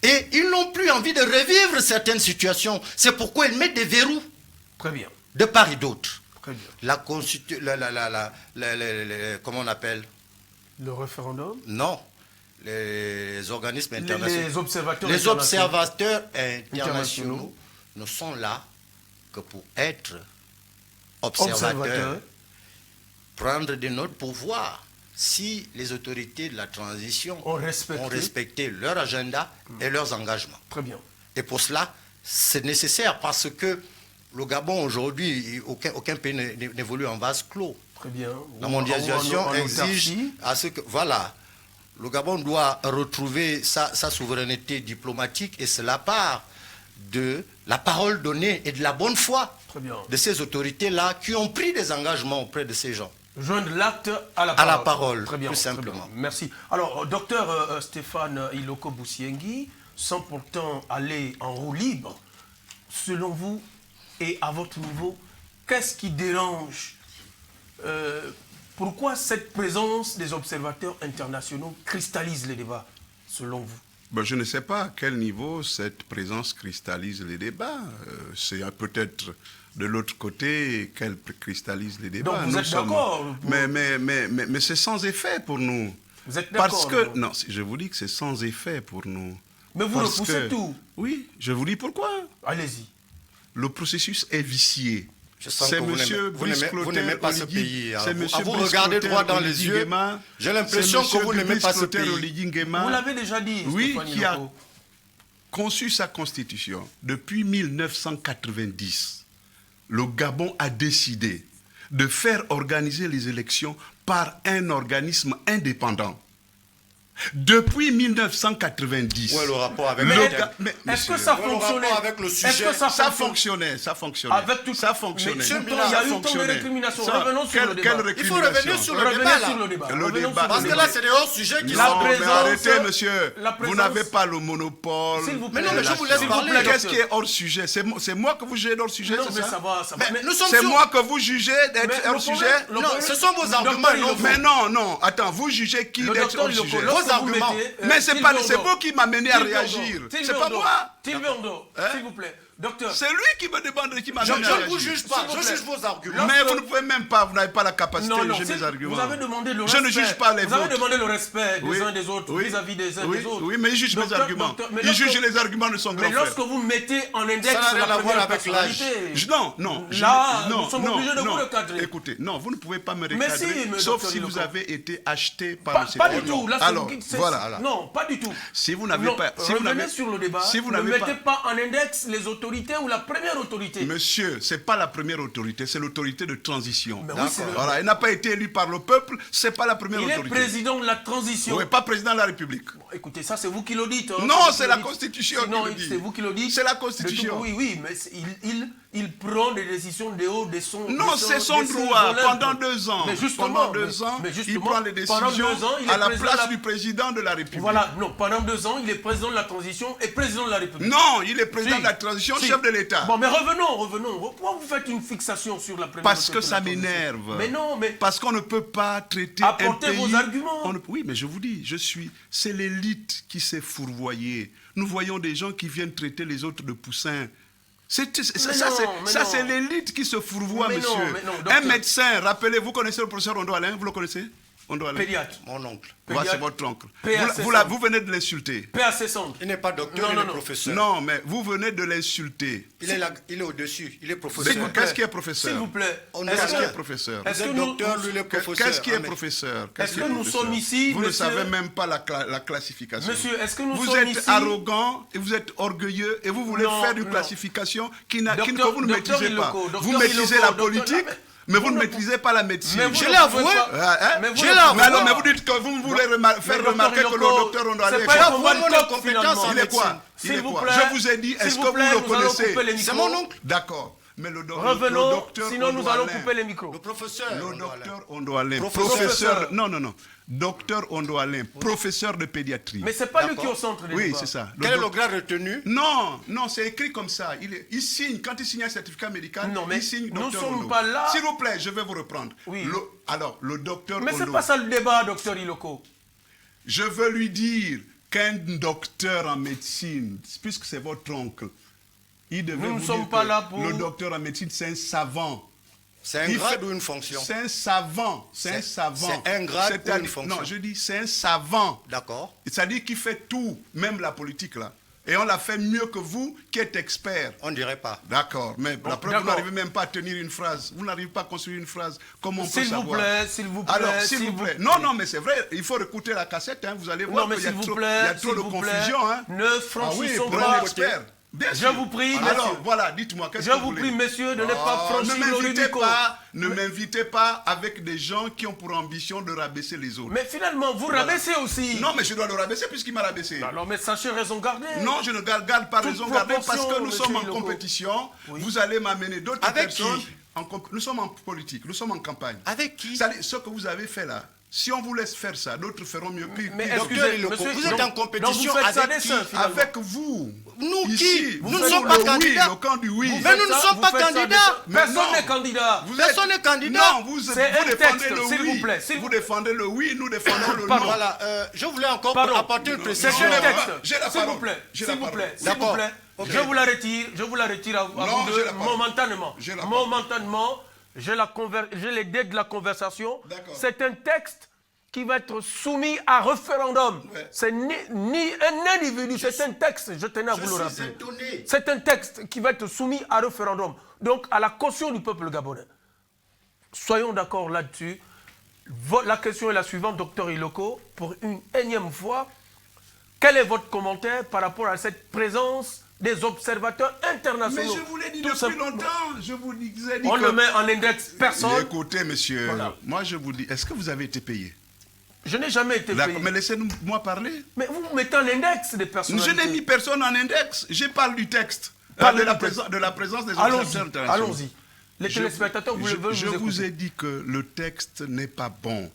et ils n'ont plus envie de revivre certaines situations. C'est pourquoi ils mettent des verrous. Très bien. De part et d'autre. La constitution, comment on appelle? Le référendum? Non. Les organismes internationaux. Les observateurs internationaux ne sont là que pour être observateurs, prendre des notes pour voir si les autorités de la transition ont respecté leur agenda et leurs engagements. Très bien. Et pour cela, c'est nécessaire parce que le Gabon, aujourd'hui, aucun pays n'évolue en vase clos. Très bien. La mondialisation exige à ce que... Voilà. Le Gabon doit retrouver sa souveraineté diplomatique et cela part de la parole donnée et de la bonne foi de ces autorités-là qui ont pris des engagements auprès de ces gens. Joindre l'acte à la parole. Très bien, tout simplement. Très bien. Merci. Alors, docteur Stéphane Iloko Boussiengi, sans pourtant aller en roue libre, selon vous, et à votre niveau, qu'est-ce qui dérange? Pourquoi cette présence des observateurs internationaux cristallise les débats, selon vous? Ben, je ne sais pas à quel niveau cette présence cristallise les débats. C'est peut-être de l'autre côté qu'elle cristallise les débats. Donc vous êtes d'accord Mais c'est sans effet pour nous. Vous êtes d'accord? Parce que, non, je vous dis que c'est sans effet pour nous. Mais vous repoussez tout. Oui, je vous dis pourquoi. Allez-y. Le processus est vicié. C'est monsieur vous n'aimez pas ce pays. C'est monsieur vous regardez droit dans les yeux. J'ai l'impression que vous n'aimez pas ce pays. Vous l'avez déjà dit, oui, Stéphane qui a Iloko. conçu sa constitution depuis 1990. Le Gabon a décidé de faire organiser les élections par un organisme indépendant. Depuis 1990. Où est le rapport avec est-ce que ça fonctionnait avec le sujet? Est-ce que ça fonctionnait? Avec tout ça fonctionnait. Mais il y a eu tant de récriminations. Revenons sur le débat. Il faut revenir sur le débat. Parce que là, c'est des hauts-sujets qui sont... mais arrêtez, monsieur. Vous n'avez pas le monopole. S'il vous plaît. Mais non, mais je vous laisse parler. Qu'est-ce qui est hors sujet? C'est moi que vous jugez hors sujet, Non, c'est mais ça? ça va. C'est moi que vous jugez d'être hors sujet? Non, ce sont vos arguments. Mais non. Attends, vous jugez qui d'être hors sujet? Vos arguments. Mais c'est vous qui m'amenez à réagir. C'est pas moi. Tilberdo, s'il vous plaît. Docteur. C'est lui qui me demande, qui m'amène à Je réagir. ne vous juge pas, je juge vos arguments. Mais vous ne pouvez même pas, vous n'avez pas la capacité de juger mes arguments. Vous avez demandé le respect. Je ne juge pas les vôtres. Vous avez demandé le respect des uns des autres, vis-à-vis des uns des autres. Oui, mais il juge mes arguments. Il juge les arguments de son grand frère. Mais lorsque vous mettez en index ça n'a rien à voir avec l'âge. Non. Là, nous sommes obligés de vous recadrer. Écoutez, non, vous ne pouvez pas me recadrer, sauf si vous avez été acheté par le Pas du tout. Alors, voilà. Non, pas du tout. Si vous n'avez pas... Revenez sur le débat. Ne mettez pas en index les autorités ou la première autorité. Monsieur, ce n'est pas la première autorité, c'est l'autorité de transition. Oui, voilà, il n'a pas été élu par le peuple, ce n'est pas la première autorité. Il est président de la transition. Oui, pas président de la République. Bon, écoutez, ça c'est vous qui le dites. Hein, non, c'est la Constitution qui le dit. C'est vous qui le dites. C'est la Constitution. Oui, mais il prend des décisions de haut de son... Non, c'est son droit. Pendant 2 ans. Mais justement, pendant 2 ans, il prend les décisions à la place du président de la République. Voilà, non, pendant 2 ans, il est président de la transition et président de la République. Non, il est président de la transition, chef de l'État. Bon, mais revenons. Pourquoi vous faites une fixation sur la première Parce que ça m'énerve. Mais non, mais... Parce qu'on ne peut pas traiter apportez un pays... vos arguments. Oui, mais je vous dis, c'est l'élite qui s'est fourvoyée. Nous voyons des gens qui viennent traiter les autres de poussins. Ça, c'est l'élite qui se fourvoie, monsieur. Un médecin, rappelez, vous connaissez le professeur Ondo Alain, vous le connaissez? Pédiatre. Mon oncle. C'est votre oncle. Vous venez de l'insulter. PAC Centre. Il n'est pas docteur, il est professeur. Non, mais vous venez de l'insulter. Il est au-dessus, il est professeur. Qu'est-ce qui est professeur? S'il vous plaît. Qu'est-ce qui est professeur? Vous êtes docteur, lui, il est professeur. Qu'est-ce qui est professeur? Est-ce que nous sommes ici, vous ne savez même pas la classification. Monsieur, est-ce que nous vous sommes ici? Vous êtes arrogant et vous êtes orgueilleux et vous voulez faire une classification que vous ne maîtrisez pas. Vous maîtrisez la politique. Mais vous ne maîtrisez pas la médecine. Je l'ai avoué. Mais vous dites que vous voulez faire remarquer que le docteur Ondo Alain il est quoi? Je vous ai dit, est-ce que vous le connaissez? C'est mon oncle. D'accord. Mais le docteur revenons, sinon nous allons couper les micros. Le professeur. Le docteur Ondo Alain. Professeur. Non. Docteur Ondo Alain, professeur de pédiatrie. Mais c'est pas lui qui est au centre des débats. Oui, c'est ça. Quel est le grade retenu? Non, c'est écrit comme ça. Il signe, quand il signe un certificat médical, il signe nous docteur sommes Ondo. pas là. S'il vous plaît, je vais vous reprendre. Oui. Alors, le docteur Ondo. Mais c'est pas ça le débat, docteur Iloko. Je veux lui dire qu'un docteur en médecine, puisque c'est votre oncle, il devait nous vous ne sommes dire pas que là pour... le docteur en médecine, c'est un savant. C'est un grade ou une fonction? C'est un savant. C'est un savant. C'est un grade ou une fonction? Non, je dis c'est un savant. D'accord. C'est-à-dire qu'il fait tout, même la politique là. Et on l'a fait mieux que vous, qui êtes expert. On ne dirait pas. D'accord, mais la preuve, vous n'arrivez même pas à tenir une phrase. Vous n'arrivez pas à construire une phrase. Comment on peut savoir? S'il vous plaît. Alors, s'il vous plaît. Non, mais c'est vrai, il faut écouter la cassette. Hein, vous allez voir qu'il y a trop de confusion. Hein. Ne franchissons pas. pas. Expert. Je vous prie, monsieur. Alors, voilà, dites-moi, qu'est-ce que vous voulez? Je vous prie, monsieur, de ne pas franchir Ne m'invitez pas avec des gens qui ont pour ambition de rabaisser les autres. Mais finalement, vous rabaissez aussi. Non, mais je dois le rabaisser puisqu'il m'a rabaissé. Alors, mais sachez raison garder. Non, je ne garde pas raison garder parce que nous sommes en compétition. Oui. Vous allez m'amener d'autres personnes. Nous sommes en politique, nous sommes en campagne. Avec qui? Ce que vous avez fait là, Si on vous laisse faire ça, d'autres feront mieux. Mais Docteur excusez, Iloko, monsieur, vous êtes en compétition donc vous faites ça avec à qui? dessein, finalement. Avec vous. Nous Ici, qui? vous Nous ne faites sommes pas le candidats. Oui, le camp du oui. Mais nous ne sommes pas candidats. Personne non. n'est candidat. Personne n'est candidat. Non, vous C'est un défendez texte, le s'il oui. vous plaît. Vous défendez le oui, nous défendons le Pardon. non. Voilà, je voulais encore Pardon. apporter une Non, C'est précision. non, un non, texte. j'ai la S'il parole. vous plaît, J'ai s'il la vous parole. plaît, s'il D'accord. vous plaît. Ok. Je vous la retire à Non, vous j'ai deux la parole. momentanément. J'ai la parole. Momentanément, j'ai les dés de la conversation. D'accord. C'est un texte qui va être soumis à référendum. Ouais. C'est ni un individu, c'est un texte, je tenais à vous le suis rappeler. étonné. C'est un texte qui va être soumis à référendum, donc à la caution du peuple gabonais. Soyons d'accord là-dessus. La question est la suivante, docteur Iloko, pour une énième fois. Quel est votre commentaire par rapport à cette présence des observateurs Mais internationaux? je vous l'ai dit Tout depuis simplement. longtemps. Je vous disais On que... le met en index personne. Écoutez, monsieur, Voilà. moi je vous dis, est-ce que vous avez été payé? Je n'ai jamais été payé. Mais laissez-moi parler. Mais vous mettez en index des personnes. Je n'ai mis personne en index. Je parle du texte. Parlez De la, du texte. de la présence des Allons-y, observateurs internationaux. allons-y. Les téléspectateurs veulent vous Je écouter. vous ai dit que le texte n'est pas bon.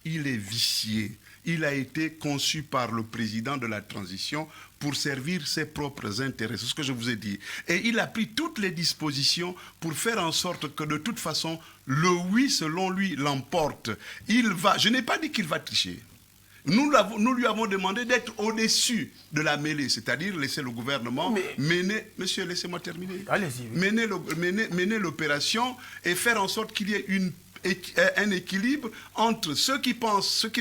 Il est vicié. Il a été conçu par le président de la transition pour servir ses propres intérêts. C'est ce que je vous ai dit. Et il a pris toutes les dispositions pour faire en sorte que de toute façon, le oui, selon lui, l'emporte. Je n'ai pas dit qu'il va tricher. Nous lui avons demandé d'être au-dessus de la mêlée, c'est-à-dire laisser le gouvernement mener... Monsieur, laissez-moi terminer. Allez-y. Mener l'opération et faire en sorte qu'il y ait un équilibre entre ceux qui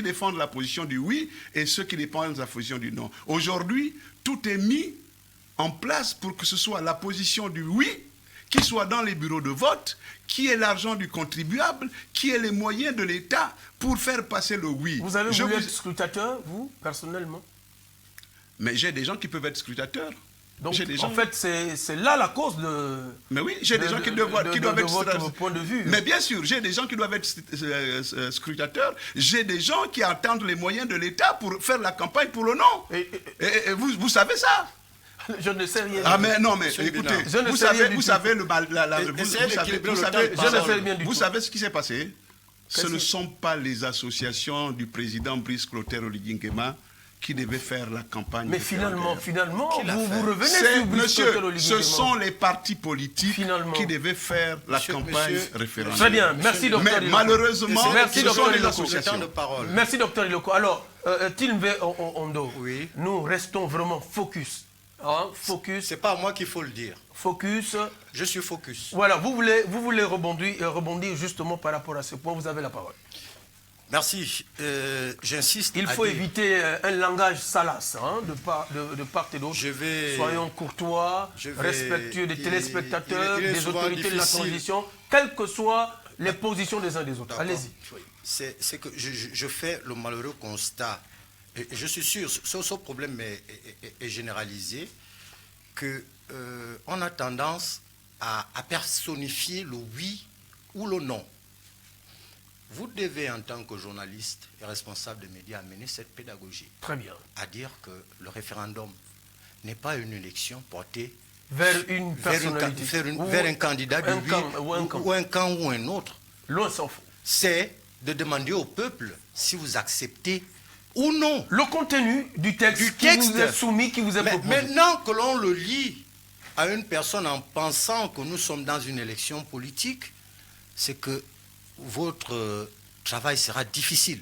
défendent la position du oui et ceux qui défendent la position du non. Aujourd'hui, tout est mis en place pour que ce soit la position du oui qui soit dans les bureaux de vote, qui est l'argent du contribuable, qui est les moyens de l'État pour faire passer le oui. Vous avez voulu être scrutateur, vous, personnellement? Mais j'ai des gens qui peuvent être scrutateurs. Donc, en fait, c'est là la cause de... Mais oui, j'ai des gens qui doivent être... votre point de vue. Mais bien sûr, j'ai des gens qui doivent être scrutateurs. J'ai des gens qui attendent les moyens de l'État pour faire la campagne pour le non. Et vous savez ça? Je ne sais rien. Ah mais non, mais écoutez, vous savez ce qui s'est passé? Ce ne sont pas les associations du président Brice Clotaire Oligui-Nguema qui devaient faire la campagne. Mais finalement, vous revenez sur Brice Clotaire Oligui-Nguema. Ce sont les partis politiques qui devaient faire la campagne référendaire. Très bien, merci docteur Mais Iloko. malheureusement, ce sont les associations. Merci docteur Iloko. Alors, Tilve Ondo, oui. nous restons vraiment focus. Hein, focus. C'est pas à moi qu'il faut le dire. Focus. Je suis focus. Voilà, vous voulez rebondir justement par rapport à ce point. Vous avez la parole. Merci. J'insiste. Il faut éviter un langage salace hein, de part et d'autre. Soyons courtois, respectueux des téléspectateurs, des autorités de la transition, quelles que soient les positions des uns des autres. Allez-y. C'est que je fais le malheureux constat. Et je suis sûr, ce problème est généralisé, qu'on a tendance à personnifier le oui ou le non. Vous devez, en tant que journaliste et responsable des médias, amener cette pédagogie. Très bien. À dire que le référendum n'est pas une élection portée vers une personnalité. Vers un candidat de oui ou un camp ou un autre. Loin s'en fout. C'est de demander au peuple si vous acceptez ou non le contenu du texte qui vous est soumis, qui vous est proposé. Maintenant que l'on le lit à une personne en pensant que nous sommes dans une élection politique, c'est que votre travail sera difficile.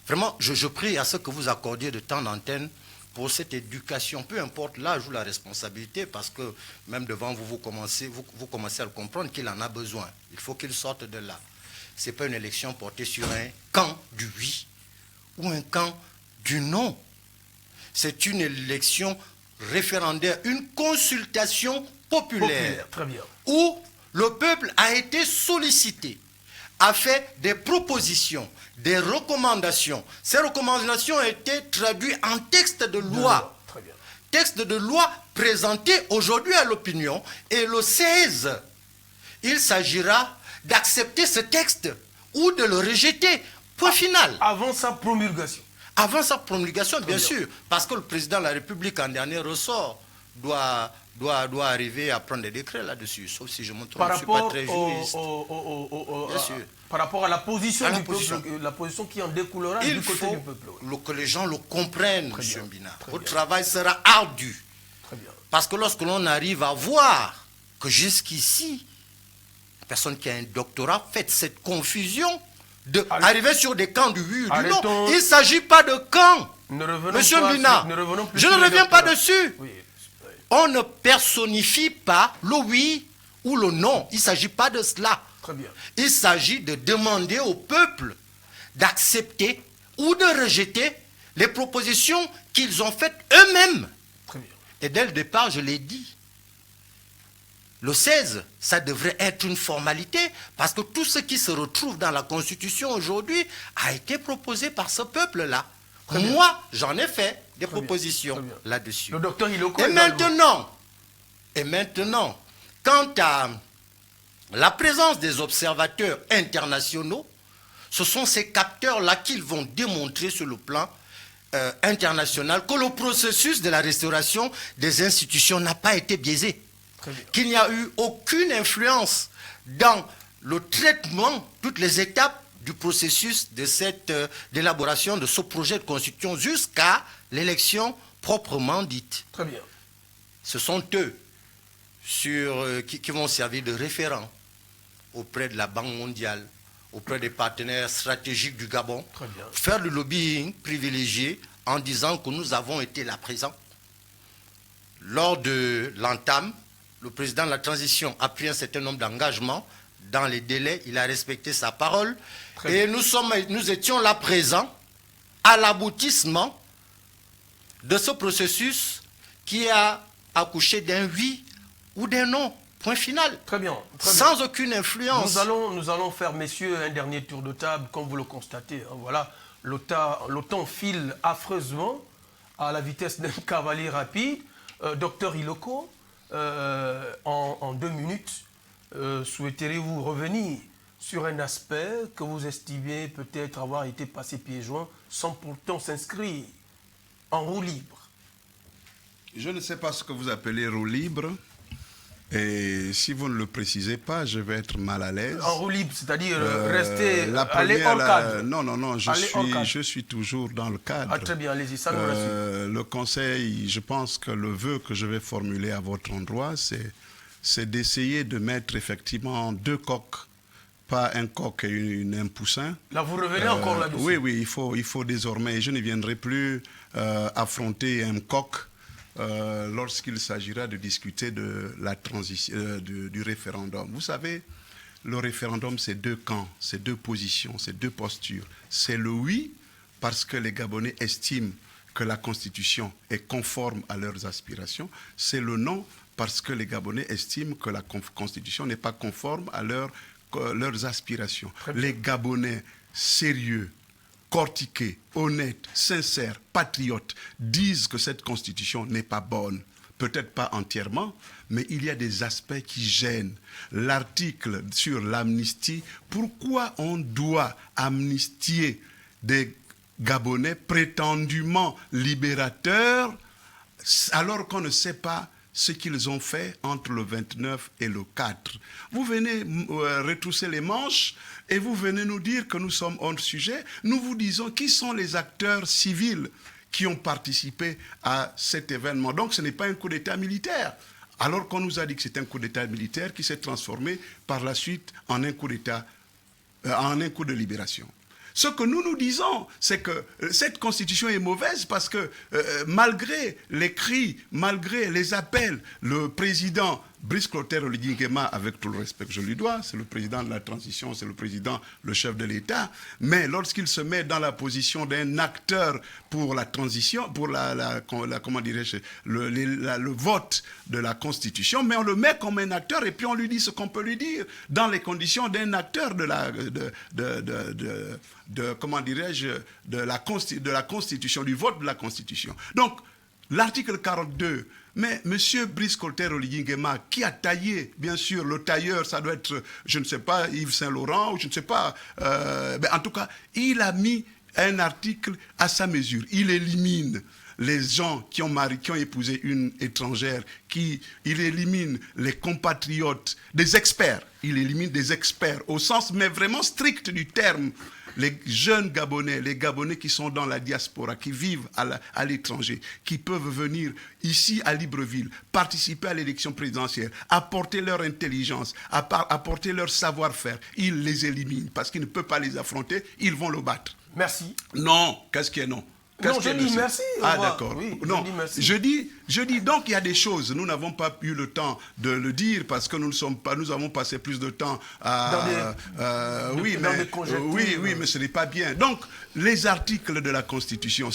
Vraiment, je prie à ce que vous accordiez de temps d'antenne pour cette éducation, peu importe l'âge ou la responsabilité, parce que même devant vous, vous commencez à le comprendre qu'il en a besoin. Il faut qu'il sorte de là. Ce n'est pas une élection portée sur un camp du oui ou un camp du non. C'est une élection référendaire, une consultation populaire. Très bien. Où le peuple a été sollicité, a fait des propositions, des recommandations. Ces recommandations ont été traduites en texte de loi. Très bien. Texte de loi présenté aujourd'hui à l'opinion. Et le 16, il s'agira d'accepter ce texte ou de le rejeter. Point final. Avant sa promulgation. Avant sa promulgation, bien sûr. Parce que le président de la République, en dernier ressort, doit arriver à prendre des décrets là-dessus. Sauf si je me trompe, je ne suis pas très juriste. Bien sûr. Par rapport à la position À la du position. peuple, la position qui en découlera Il du côté faut du peuple. que les gens le comprennent, Très M. bien, Mbina. très Votre bien. travail sera ardu. Très bien. Parce que lorsque l'on arrive à voir que jusqu'ici, la personne qui a un doctorat fait cette confusion d'arriver sur des camps du oui ou du non. Arrêtons. Il ne s'agit pas de camps. Ne revenons Monsieur pas Mbina, sur- ne revenons plus je sur ne les reviens pas doctorats. dessus. Oui. On ne personnifie pas le oui ou le non. Il ne s'agit pas de cela. Très bien. Il s'agit de demander au peuple d'accepter ou de rejeter les propositions qu'ils ont faites eux-mêmes. Très bien. Et dès le départ, je l'ai dit, le 16, ça devrait être une formalité parce que tout ce qui se retrouve dans la Constitution aujourd'hui a été proposé par ce peuple-là. Très bien. Moi, j'en ai fait des Très bien. propositions Très bien. là-dessus. Le docteur Iloko Et également. maintenant, quant à la présence des observateurs internationaux, ce sont ces capteurs-là qu'ils vont démontrer sur le plan international que le processus de la restauration des institutions n'a pas été biaisé, Très bien. qu'il n'y a eu aucune influence dans le traitement, toutes les étapes du processus de cette d'élaboration de ce projet de constitution jusqu'à l'élection proprement dite. Très bien. Ce sont eux qui vont servir de référents auprès de la Banque mondiale, auprès des partenaires stratégiques du Gabon, Très bien. faire le lobbying privilégié en disant que nous avons été là présents. Lors de l'entame, le président de la transition a pris un certain nombre d'engagements. Dans les délais, il a respecté sa parole. Très Et nous étions là présents à l'aboutissement de ce processus qui a accouché d'un oui ou d'un non. Point final. Très bien. Très bien. Sans aucune influence. Nous allons faire, messieurs, un dernier tour de table, comme vous le constatez. Hein, voilà, le temps file affreusement à la vitesse d'un cavalier rapide. Docteur Iloko, en 2 minutes, souhaiteriez-vous revenir sur un aspect que vous estimez peut-être avoir été passé pieds joints sans pourtant s'inscrire en roue libre? Je ne sais pas ce que vous appelez roue libre. Et si vous ne le précisez pas, je vais être mal à l'aise. En roue libre, c'est-à-dire rester, aller première, hors cadre. Non, Aller hors cadre. je suis toujours dans le cadre. Ah, très bien, allez-y, ça nous rassure. Le conseil, je pense que le vœu que je vais formuler à votre endroit, c'est d'essayer de mettre effectivement 2 coqs, pas un coq et un poussin. Là, vous revenez encore là-dessus. Oui, il faut désormais, je ne viendrai plus affronter un coq lorsqu'il s'agira de discuter de la transition, du référendum. Vous savez, le référendum, c'est 2 camps, c'est 2 positions, c'est 2 postures. C'est le oui, parce que les Gabonais estiment que la Constitution est conforme à leurs aspirations. C'est le non, parce que les Gabonais estiment que la Constitution n'est pas conforme à leurs aspirations. Les Gabonais sérieux, cortiqués, honnêtes, sincères, patriotes, disent que cette constitution n'est pas bonne. Peut-être pas entièrement, mais il y a des aspects qui gênent. L'article sur l'amnistie, pourquoi on doit amnistier des Gabonais prétendument libérateurs alors qu'on ne sait pas ce qu'ils ont fait entre le 29 et le 4. Vous venez retrousser les manches et vous venez nous dire que nous sommes hors sujet. Nous vous disons qui sont les acteurs civils qui ont participé à cet événement. Donc ce n'est pas un coup d'État militaire. Alors qu'on nous a dit que c'est un coup d'État militaire qui s'est transformé par la suite en un coup d'État, en un coup de libération. Ce que nous disons, c'est que cette constitution est mauvaise parce que malgré les cris, malgré les appels, le président Brice Clotaire Oligui Nguema, avec tout le respect que je lui dois, c'est le président de la transition, c'est le président, le chef de l'État, mais lorsqu'il se met dans la position d'un acteur pour la transition, pour comment dirais-je, le vote de la constitution, mais on le met comme un acteur et puis on lui dit ce qu'on peut lui dire dans les conditions d'un acteur comment dirais-je, de la constitution, du vote de la constitution. Donc, l'article 42, mais M. Brice Clotaire Oligui Nguema, qui a taillé, bien sûr, le tailleur, ça doit être, je ne sais pas, Yves Saint-Laurent, ou je ne sais pas, mais en tout cas, il a mis un article à sa mesure. Il élimine les gens qui ont épousé une étrangère, il élimine les compatriotes, des experts. Il élimine des experts au sens, mais vraiment strict du terme. Les jeunes Gabonais, les Gabonais qui sont dans la diaspora, qui vivent à l'étranger, qui peuvent venir ici à Libreville, participer à l'élection présidentielle, apporter leur intelligence, apporter leur savoir-faire, ils les éliminent parce qu'ils ne peuvent pas les affronter, ils vont le battre. Merci. Non, qu'est-ce qui est non? Non, je dis merci. Ah, d'accord. Oui, non, je dis merci. Je dis donc il y a des choses, nous n'avons pas eu le temps de le dire parce que nous avons passé plus de temps à... des conjectures. Oui, mais ce n'est pas bien. Donc, les articles de la Constitution,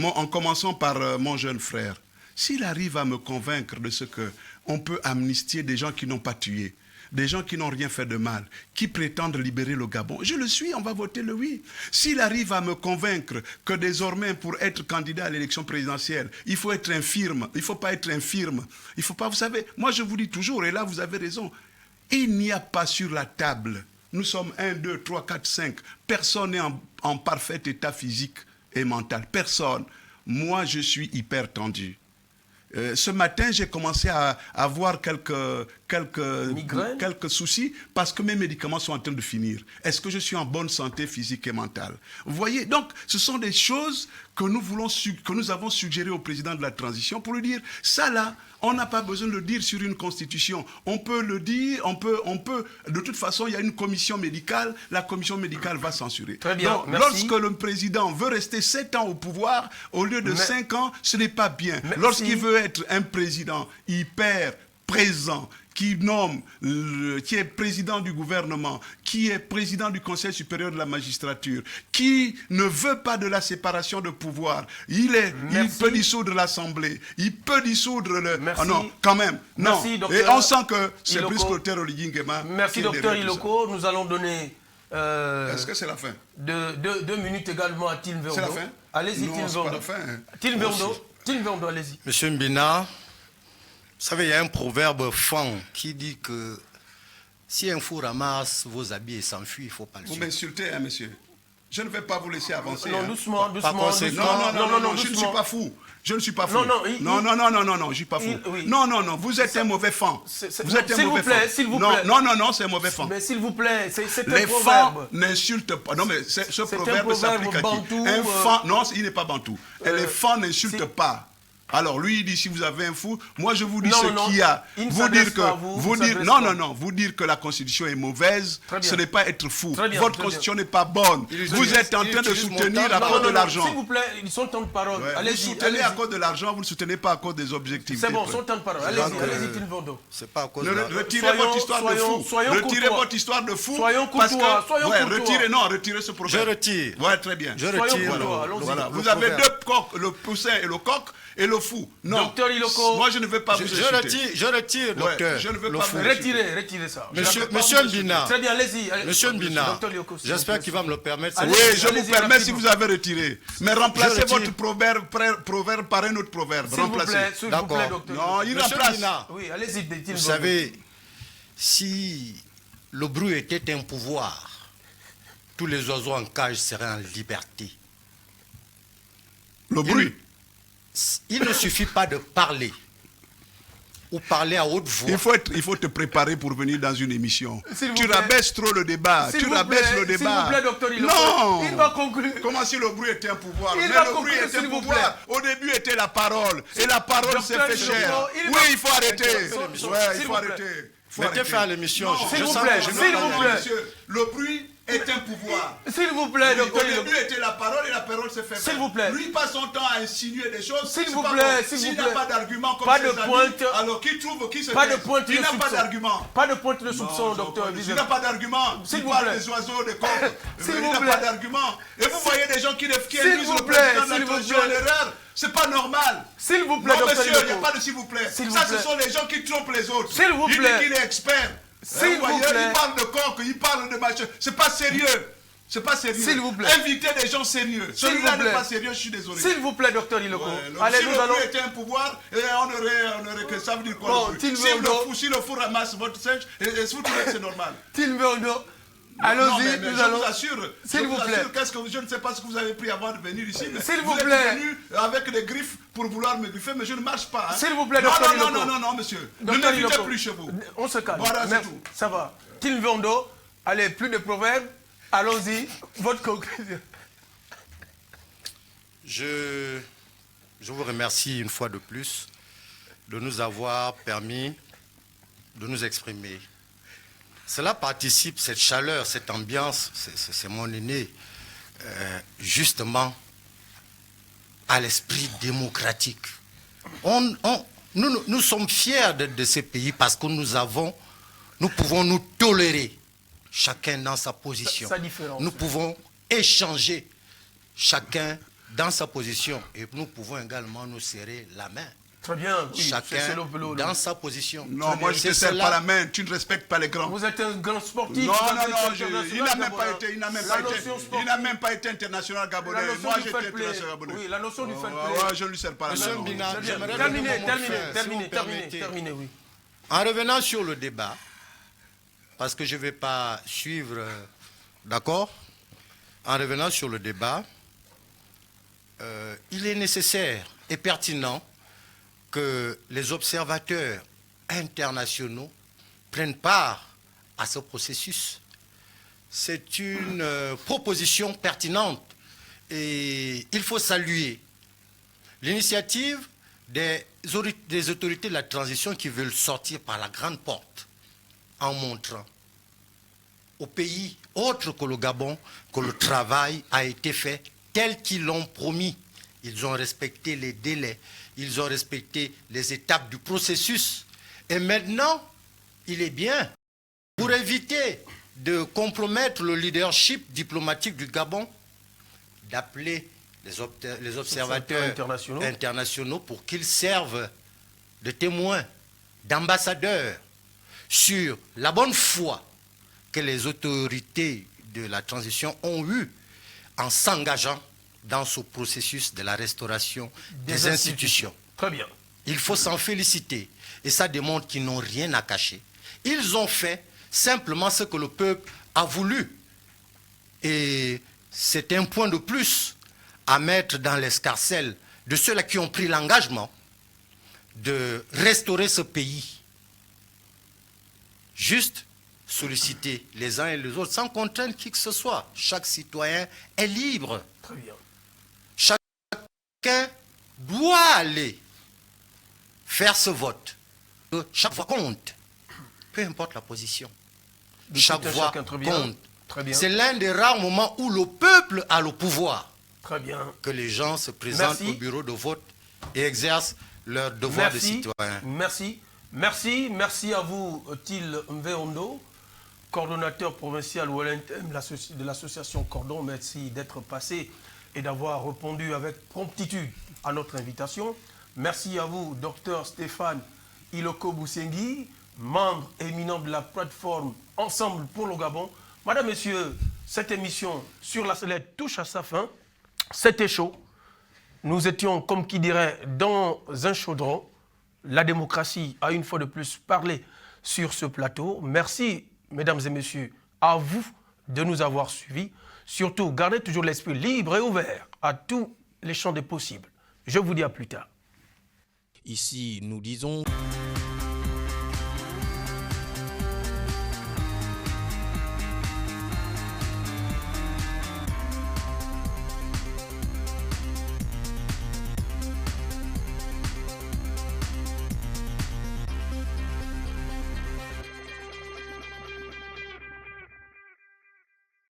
en commençant par mon jeune frère, s'il arrive à me convaincre de ce qu'on peut amnistier des gens qui n'ont pas tué, des gens qui n'ont rien fait de mal, qui prétendent libérer le Gabon. Je le suis, on va voter le oui. S'il arrive à me convaincre que désormais, pour être candidat à l'élection présidentielle, il faut être infirme, il ne faut pas être infirme, il ne faut pas, vous savez, moi je vous dis toujours, et là vous avez raison, il n'y a pas sur la table, nous sommes 1, 2, 3, 4, 5, personne n'est en parfait état physique et mental, personne. Moi je suis hyper tendu. Ce matin, j'ai commencé à avoir quelques soucis parce que mes médicaments sont en train de finir. Est-ce que je suis en bonne santé physique et mentale? Vous voyez, donc, ce sont des choses que nous avons suggérées au président de la transition pour lui dire, ça là, on n'a pas besoin de le dire sur une constitution. On peut le dire, on peut. De toute façon, il y a une commission médicale, la commission médicale va censurer. Très bien, donc, merci. lorsque le président veut rester 7 ans au pouvoir, au lieu de 5 ans, ce n'est pas bien. Lorsqu'il veut être un président hyper présent, qui est président du gouvernement, qui est président du Conseil supérieur de la magistrature, qui ne veut pas de la séparation de pouvoir, il peut dissoudre l'Assemblée, il peut dissoudre le... Merci. Oh non, quand même, non. Merci, et on sent que c'est plus Clotaire Oligui-Nguema. Merci, docteur Iloko. Nous allons donner... Est-ce que c'est la fin? 2 minutes également à Tilveondo. C'est la fin? Allez-y, non, c'est pas la fin. Tilveondo, allez-y. Monsieur Mbina, vous savez, il y a un proverbe fan qui dit que si un fou ramasse vos habits et s'enfuit, il ne faut pas le suivre. Vous m'insultez, hein, monsieur. Je ne vais pas vous laisser avancer. Non, hein. doucement. Non, je ne suis pas fou. Je ne suis pas fou. Non, je ne suis pas fou. Non, vous êtes un mauvais fan. Vous êtes un mauvais fan. S'il vous plaît. Non, c'est un mauvais fan. Mais s'il vous plaît, c'est un les proverbe. fans n'insultent pas. Non, mais ce proverbe s'applique à qui? Un fan, non, il n'est pas bantou. Les fans n'insultent pas. Alors lui il dit si vous avez un fou, moi je vous dis qu'il y a. Vous dire que la constitution est mauvaise, ce n'est pas être fou. Votre constitution n'est pas bonne. Vous êtes en train de soutenir à cause de l'argent. S'il vous plaît, ils sont temps de parole. Vous soutenez à cause de l'argent, vous ne soutenez pas à cause des objectifs. C'est bon, son temps de parole. Allez-y, Tilveondo. C'est pas à cause de l'argent. Retirez votre histoire de fou. Retirez votre histoire de fou. Soyons courtois. Retirez ce projet. Je retire. Ouais, très bien. Je retire. Voilà. Vous avez 2 coqs, le poussin et le coq. Et le fou. Non. Docteur Iloko. Moi, je ne vais pas vous insulter. Je retire, docteur. Je ne veux pas vous insulter. Retirez ça. Monsieur Mbina. Très bien, allez-y. Monsieur Mbina. J'espère qu'il va me le permettre. Oui, je vous permets si vous avez retiré. Mais remplacez votre proverbe par un autre proverbe. Remplacez. S'il vous plaît, docteur. Non, il remplace. Oui, allez-y. Vous savez, si le bruit était un pouvoir, tous les oiseaux en cage seraient en liberté. Le bruit. Il ne suffit pas de parler ou parler à haute voix. Il faut te préparer pour venir dans une émission. Tu rabaisses trop le débat. S'il vous plaît, docteur Iloko. Non. Il va conclure. Comment si le bruit était un pouvoir? Mais le bruit est un pouvoir. Au début était la parole. Et la parole s'est fait cher. Oui, il faut arrêter. Il faut arrêter. Mettez fin à l'émission. S'il vous plaît. Le bruit est un pouvoir. S'il vous plaît, docteur. Au début était la parole et la parole s'est fait. S'il vous plaît. Lui passe son temps à insinuer des choses. S'il vous plaît, s'il n'a pas d'argument comme pas ses de amis, pointe. alors qui trouve qui se Pas de pointe de il n'a soupçon. pas d'argument. Pas de pointe de soupçon, docteur. Il n'a pas d'argument. S'il Il vous parle plaît. des oiseaux, des coqs. S'il Il vous n'a plaît. pas d'argument. Et vous voyez des gens qui induisent le plaît, président de s'il la vous transition plaît. en erreur. C'est pas normal. S'il vous plaît, Non, docteur monsieur, il n'y a Iloko. pas de s'il vous plaît. S'il vous Ça, plaît. ce sont les gens qui trompent les autres. S'il vous Il plaît. dit qu'il est expert. S'il vous voyez, plaît. il parle de coq, il parle de machin. C'est pas sérieux. C'est pas sérieux. S'il vous plaît. Invitez des gens sérieux. S'il Celui-là vous plaît. n'est pas sérieux, je suis désolé. S'il vous plaît, docteur Iloko. Ouais, Allez, si nous le allons... bruit était un pouvoir, on aurait que ça veut dire quoi Bon, le bruit. Si le fou ramasse votre singe, et vous trouvez que c'est normal. Tilveondo. Allons-y, mais nous je allons... vous assure, S'il vous plaît. je ne sais pas ce que vous avez pris avant de venir ici. S'il vous êtes plaît. venu avec des griffes pour vouloir me griffer, mais je ne marche pas. Hein. S'il vous plaît, non, docteur non, Iloko. non, monsieur. Docteur Ne m'invitez Iloko. plus chez vous. On se calme. Voilà, c'est merci. tout. Ça va. Tilvondo, allez, plus de proverbes. Allons-y. Votre conclusion. Je vous remercie une fois de plus de nous avoir permis de nous exprimer. Cela participe, cette chaleur, cette ambiance, c'est mon aîné, justement, à l'esprit démocratique. Nous sommes fiers de ces pays parce que nous pouvons nous tolérer, chacun dans sa position. Nous pouvons échanger, chacun dans sa position. Et nous pouvons également nous serrer la main. Très bien, oui, chacun dans sa position. Non, moi je ne te serre pas la main, tu ne respectes pas les grands. Vous êtes un grand sportif. Non, il n'a même pas été international gabonais. Moi j'étais international gabonais. Oui, la notion du fair play. Je ne lui serre pas la main. Terminez, oui. En revenant sur le débat, parce que je ne vais pas suivre, d'accord? En revenant sur le débat, il est nécessaire et pertinent que les observateurs internationaux prennent part à ce processus. C'est une proposition pertinente et il faut saluer l'initiative des autorités de la transition qui veulent sortir par la grande porte en montrant aux pays autres que le Gabon que le travail a été fait tel qu'ils l'ont promis. Ils ont respecté les délais, ils ont respecté les étapes du processus. Et maintenant, il est bien, pour éviter de compromettre le leadership diplomatique du Gabon, d'appeler les observateurs internationaux pour qu'ils servent de témoins, d'ambassadeurs sur la bonne foi que les autorités de la transition ont eue en s'engageant dans ce processus de la restauration des institutions. Très bien. Il faut s'en féliciter. Et ça démontre qu'ils n'ont rien à cacher. Ils ont fait simplement ce que le peuple a voulu. Et c'est un point de plus à mettre dans l'escarcelle de ceux-là qui ont pris l'engagement de restaurer ce pays. Juste solliciter les uns et les autres sans contraindre qui que ce soit. Chaque citoyen est libre. Très bien. Chacun doit aller faire ce vote. Chaque voix compte. Peu importe la position. Chaque voix compte. C'est l'un des rares moments où le peuple a le pouvoir. Très bien. Que les gens se présentent au bureau de vote et exercent leur devoir de citoyen. Merci à vous, Til Mveondo, coordonnateur provincial de l'association Cordon. Merci d'être passé et d'avoir répondu avec promptitude à notre invitation. Merci à vous, Dr Stéphane Iloko Boussengi, membre éminent de la plateforme Ensemble pour le Gabon. Madame, Messieurs, cette émission sur la sellette touche à sa fin. C'était chaud. Nous étions, comme qui dirait, dans un chaudron. La démocratie a une fois de plus parlé sur ce plateau. Merci, mesdames et messieurs, à vous de nous avoir suivis. Surtout, gardez toujours l'esprit libre et ouvert à tous les champs des possibles. Je vous dis à plus tard. Ici, nous disons...